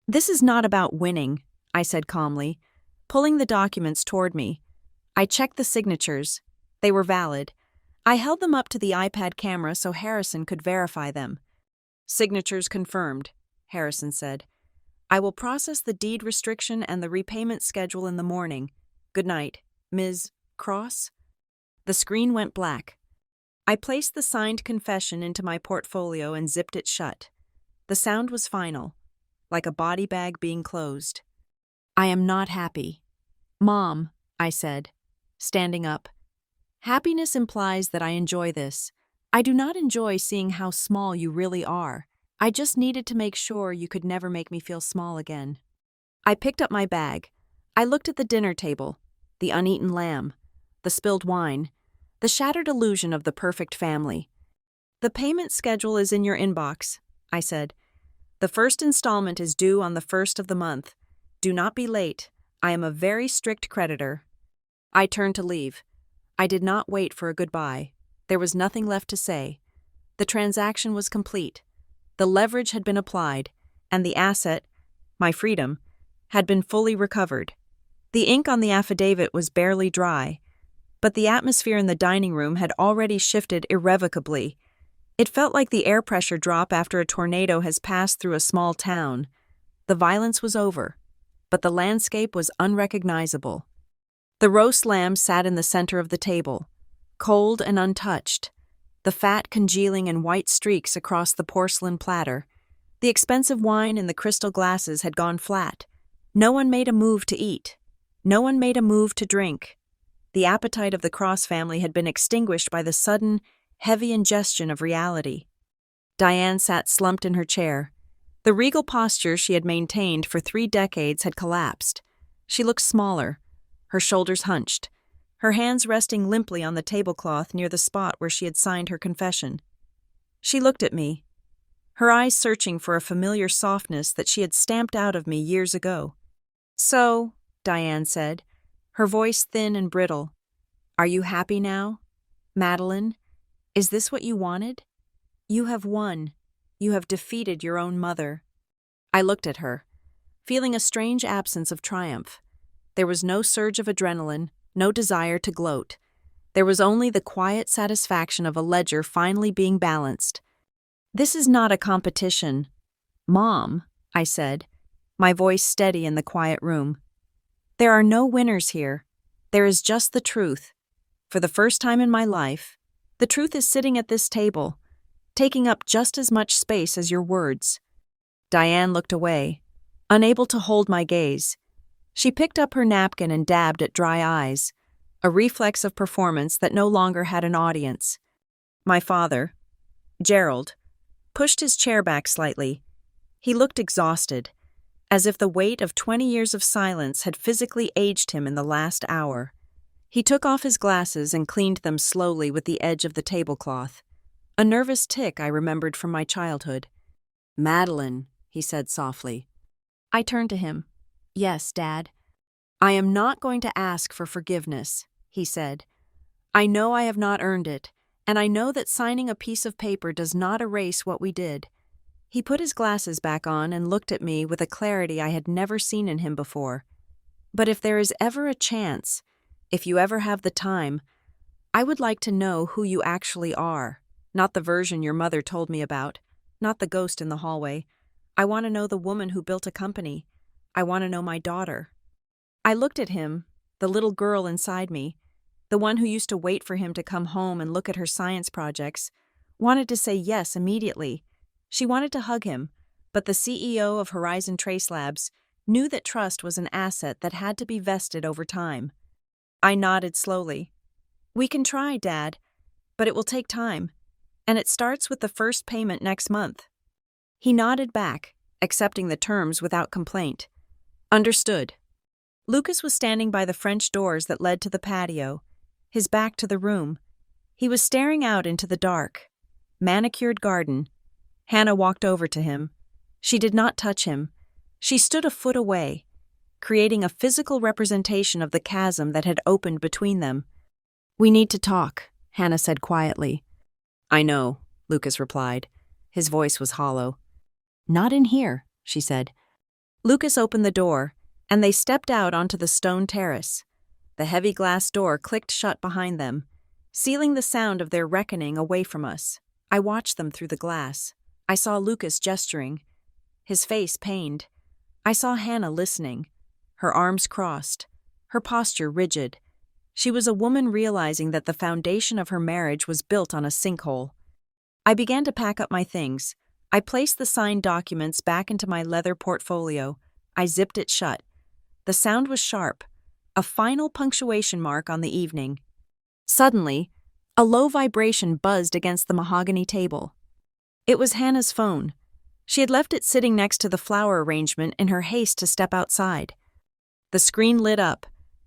"This is not about winning," I said calmly, pulling the documents toward me. I checked the signatures. They were valid. I held them up to the iPad camera so Harrison could verify them. "Signatures confirmed," Harrison said. "I will process the deed restriction and the repayment schedule in the morning. Good night, Ms. Cross." The screen went black. I placed the signed confession into my portfolio and zipped it shut. The sound was final, like a body bag being closed. "I am not happy." "Mom," I said, standing up. "Happiness implies that I enjoy this. I do not enjoy seeing how small you really are. I just needed to make sure you could never make me feel small again." I picked up my bag. I looked at the dinner table, the uneaten lamb, the spilled wine, the shattered illusion of the perfect family. "The payment schedule is in your inbox," I said. "The first installment is due on the 1st of the month. Do not be late. I am a very strict creditor." I turned to leave. I did not wait for a goodbye. There was nothing left to say. The transaction was complete. The leverage had been applied, and the asset, my freedom, had been fully recovered. The ink on the affidavit was barely dry, but the atmosphere in the dining room had already shifted irrevocably. It felt like the air pressure drop after a tornado has passed through a small town. The violence was over, but the landscape was unrecognizable. The roast lamb sat in the center of the table, cold and untouched, the fat congealing in white streaks across the porcelain platter. The expensive wine in the crystal glasses had gone flat. No one made a move to eat. No one made a move to drink. The appetite of the Cross family had been extinguished by the sudden, heavy ingestion of reality. Diane sat slumped in her chair. The regal posture she had maintained for 3 decades had collapsed. She looked smaller, her shoulders hunched, her hands resting limply on the tablecloth near the spot where she had signed her confession. She looked at me, her eyes searching for a familiar softness that she had stamped out of me years ago. "So," Diane said, her voice thin and brittle, "are you happy now? Madeline, is this what you wanted? You have won. You have defeated your own mother." I looked at her, feeling a strange absence of triumph. There was no surge of adrenaline, no desire to gloat. There was only the quiet satisfaction of a ledger finally being balanced. "This is not a competition, Mom," I said, my voice steady in the quiet room. "There are no winners here. There is just the truth. For the first time in my life, the truth is sitting at this table, taking up just as much space as your words." Diane looked away, unable to hold my gaze. She picked up her napkin and dabbed at dry eyes, a reflex of performance that no longer had an audience. My father, Gerald, pushed his chair back slightly. He looked exhausted, as if the weight of 20 years of silence had physically aged him in the last hour. He took off his glasses and cleaned them slowly with the edge of the tablecloth. A nervous tic I remembered from my childhood. "Madeline," he said softly. I turned to him. "Yes, Dad." "I am not going to ask for forgiveness," he said. "I know I have not earned it, and I know that signing a piece of paper does not erase what we did." He put his glasses back on and looked at me with a clarity I had never seen in him before. "But if there is ever a chance, if you ever have the time, I would like to know who you actually are, not the version your mother told me about, not the ghost in the hallway. I want to know the woman who built a company. I want to know my daughter." I looked at him, the little girl inside me, the one who used to wait for him to come home and look at her science projects, wanted to say yes immediately. She wanted to hug him, but the CEO of Horizon Trace Labs knew that trust was an asset that had to be vested over time. I nodded slowly. "We can try, Dad, but it will take time, and it starts with the first payment next month." He nodded back, accepting the terms without complaint. "Understood." Lucas was standing by the French doors that led to the patio, his back to the room. He was staring out into the dark, manicured garden. Hannah walked over to him. She did not touch him. She stood a foot away, creating a physical representation of the chasm that had opened between them. "We need to talk," Hannah said quietly. "I know," Lucas replied. His voice was hollow. "Not in here," she said. Lucas opened the door, and they stepped out onto the stone terrace. The heavy glass door clicked shut behind them, sealing the sound of their reckoning away from us. I watched them through the glass. I saw Lucas gesturing, his face pained. I saw Hannah listening, her arms crossed, her posture rigid. She was a woman realizing that the foundation of her marriage was built on a sinkhole. I began to pack up my things. I placed the signed documents back into my leather portfolio. I zipped it shut. The sound was sharp, a final punctuation mark on the evening. Suddenly, a low vibration buzzed against the mahogany table. It was Hannah's phone. She had left it sitting next to the flower arrangement in her haste to step outside. The screen lit up,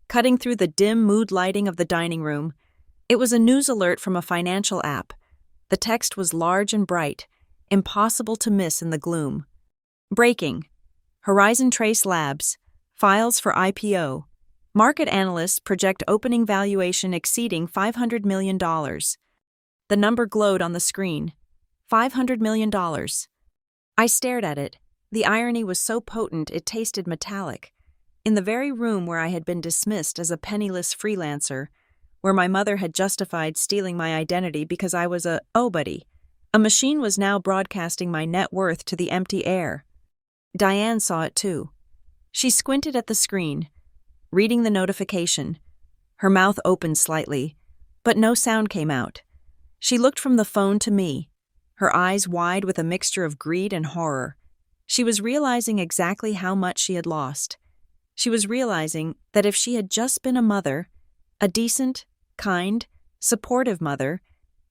cutting through the dim mood lighting of the dining room. It was a news alert from a financial app. The text was large and bright, impossible to miss in the gloom. Breaking. Horizon Trace Labs. Files for IPO. Market analysts project opening valuation exceeding $500 million. The number glowed on the screen. $500 million. I stared at it. The irony was so potent it tasted metallic. In the very room where I had been dismissed as a penniless freelancer, where my mother had justified stealing my identity because I was a nobody, a machine was now broadcasting my net worth to the empty air. Diane saw it too. She squinted at the screen, reading the notification. Her mouth opened slightly, but no sound came out. She looked from the phone to me, her eyes wide with a mixture of greed and horror. She was realizing exactly how much she had lost. She was realizing that if she had just been a mother, a decent, kind, supportive mother,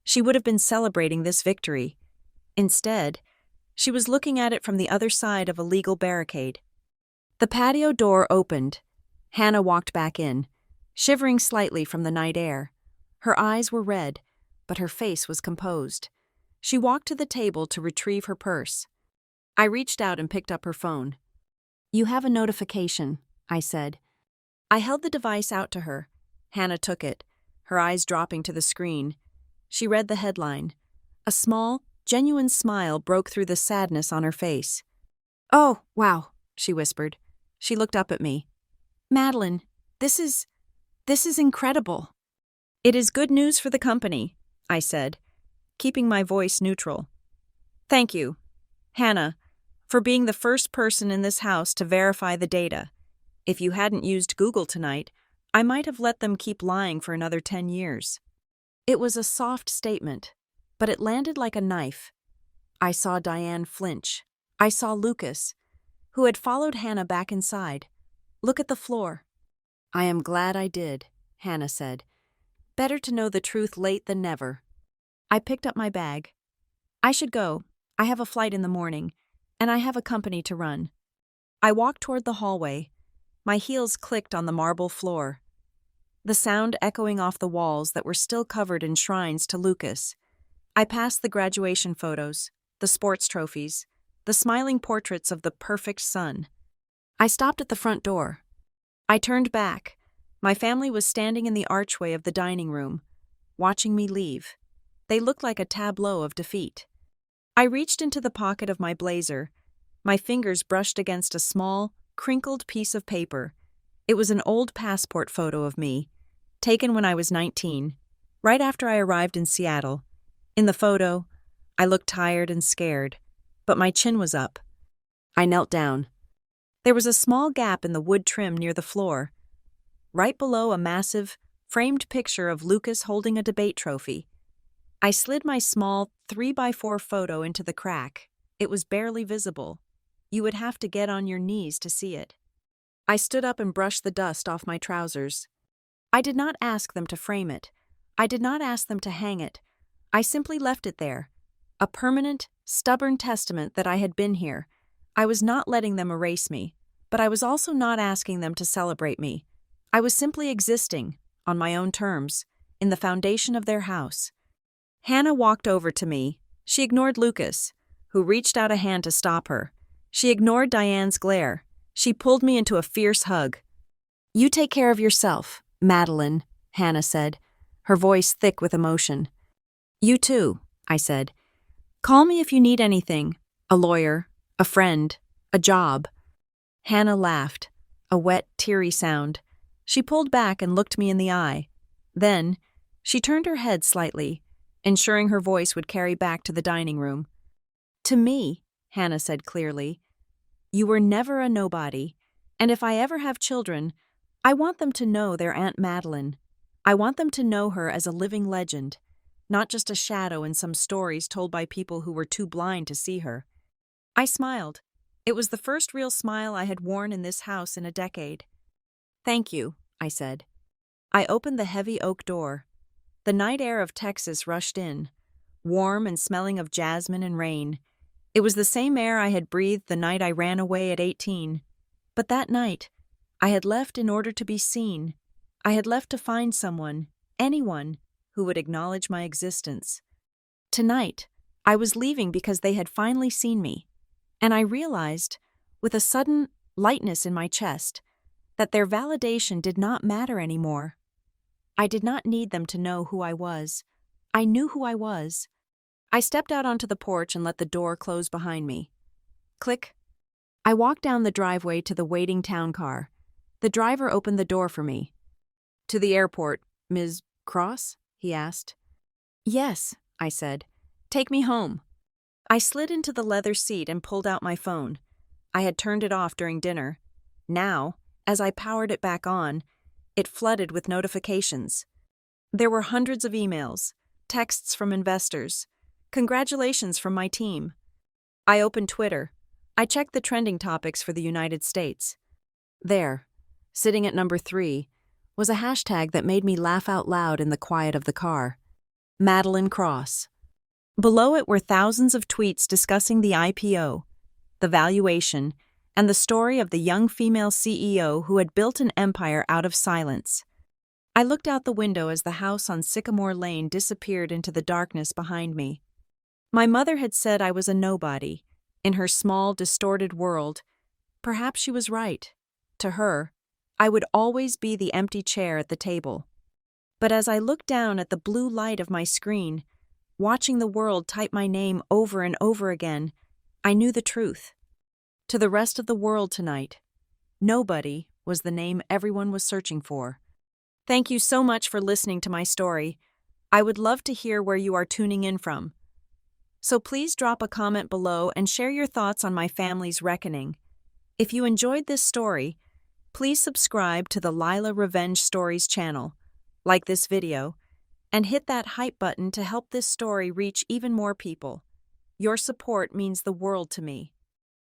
she would have been celebrating this victory. Instead, she was looking at it from the other side of a legal barricade. The patio door opened. Hannah walked back in, shivering slightly from the night air. Her eyes were red, but her face was composed. She walked to the table to retrieve her purse. I reached out and picked up her phone. "You have a notification," I said. I held the device out to her. Hannah took it, her eyes dropping to the screen. She read the headline. A small, genuine smile broke through the sadness on her face. "Oh, wow," she whispered. She looked up at me. "Madeline, this is incredible." "It is good news for the company," I said, keeping my voice neutral. "Thank you, Hannah, for being the first person in this house to verify the data. If you hadn't used Google tonight, I might have let them keep lying for another 10 years. It was a soft statement, but it landed like a knife. I saw Diane flinch. I saw Lucas, who had followed Hannah back inside, look at the floor. "I am glad I did," Hannah said. "Better to know the truth late than never." I picked up my bag. "I should go. I have a flight in the morning, and I have a company to run." I walked toward the hallway. My heels clicked on the marble floor, the sound echoing off the walls that were still covered in shrines to Lucas. I passed the graduation photos, the sports trophies, the smiling portraits of the perfect son. I stopped at the front door. I turned back. My family was standing in the archway of the dining room, watching me leave. They looked like a tableau of defeat. I reached into the pocket of my blazer. My fingers brushed against a small, crinkled piece of paper. It was an old passport photo of me, taken when I was 19, right after I arrived in Seattle. In the photo, I looked tired and scared, but my chin was up. I knelt down. There was a small gap in the wood trim near the floor, right below a massive, framed picture of Lucas holding a debate trophy. I slid my small 3x4 photo into the crack. It was barely visible. You would have to get on your knees to see it. I stood up and brushed the dust off my trousers. I did not ask them to frame it. I did not ask them to hang it. I simply left it there, a permanent, stubborn testament that I had been here. I was not letting them erase me, but I was also not asking them to celebrate me. I was simply existing, on my own terms, in the foundation of their house. Hannah walked over to me. She ignored Lucas, who reached out a hand to stop her. She ignored Diane's glare. She pulled me into a fierce hug. "You take care of yourself, Madeline," Hannah said, her voice thick with emotion. "You too," I said. "Call me if you need anything, a lawyer, a friend, a job." Hannah laughed, a wet, teary sound. She pulled back and looked me in the eye. Then, she turned her head slightly, ensuring her voice would carry back to the dining room. "To me," Hannah said clearly, "you were never a nobody, and if I ever have children, I want them to know their Aunt Madeline. I want them to know her as a living legend, not just a shadow in some stories told by people who were too blind to see her." I smiled. It was the first real smile I had worn in this house in a decade. "Thank you," I said. I opened the heavy oak door. The night air of Texas rushed in, warm and smelling of jasmine and rain. It was the same air I had breathed the night I ran away at 18. But that night, I had left in order to be seen. I had left to find someone, anyone, who would acknowledge my existence. Tonight, I was leaving because they had finally seen me, and I realized, with a sudden lightness in my chest, that their validation did not matter anymore. I did not need them to know who I was. I knew who I was. I stepped out onto the porch and let the door close behind me. Click. I walked down the driveway to the waiting town car. The driver opened the door for me. "To the airport, Ms. Cross?" he asked. "Yes," I said. "Take me home." I slid into the leather seat and pulled out my phone. I had turned it off during dinner. Now, as I powered it back on, it flooded with notifications. There were hundreds of emails, texts from investors, congratulations from my team. I opened Twitter. I checked the trending topics for the United States. There, sitting at number 3, was a hashtag that made me laugh out loud in the quiet of the car. Madeline Cross. Below it were thousands of tweets discussing the IPO, the valuation, and the story of the young female CEO who had built an empire out of silence. I looked out the window as the house on Sycamore Lane disappeared into the darkness behind me. My mother had said I was a nobody. In her small, distorted world, perhaps she was right. To her, I would always be the empty chair at the table. But as I looked down at the blue light of my screen, watching the world type my name over and over again, I knew the truth. To the rest of the world tonight, nobody was the name everyone was searching for. Thank you so much for listening to my story. I would love to hear where you are tuning in from. So please drop a comment below and share your thoughts on my family's reckoning. If you enjoyed this story, please subscribe to the Lila Revenge Stories channel, like this video, and hit that hype button to help this story reach even more people. Your support means the world to me.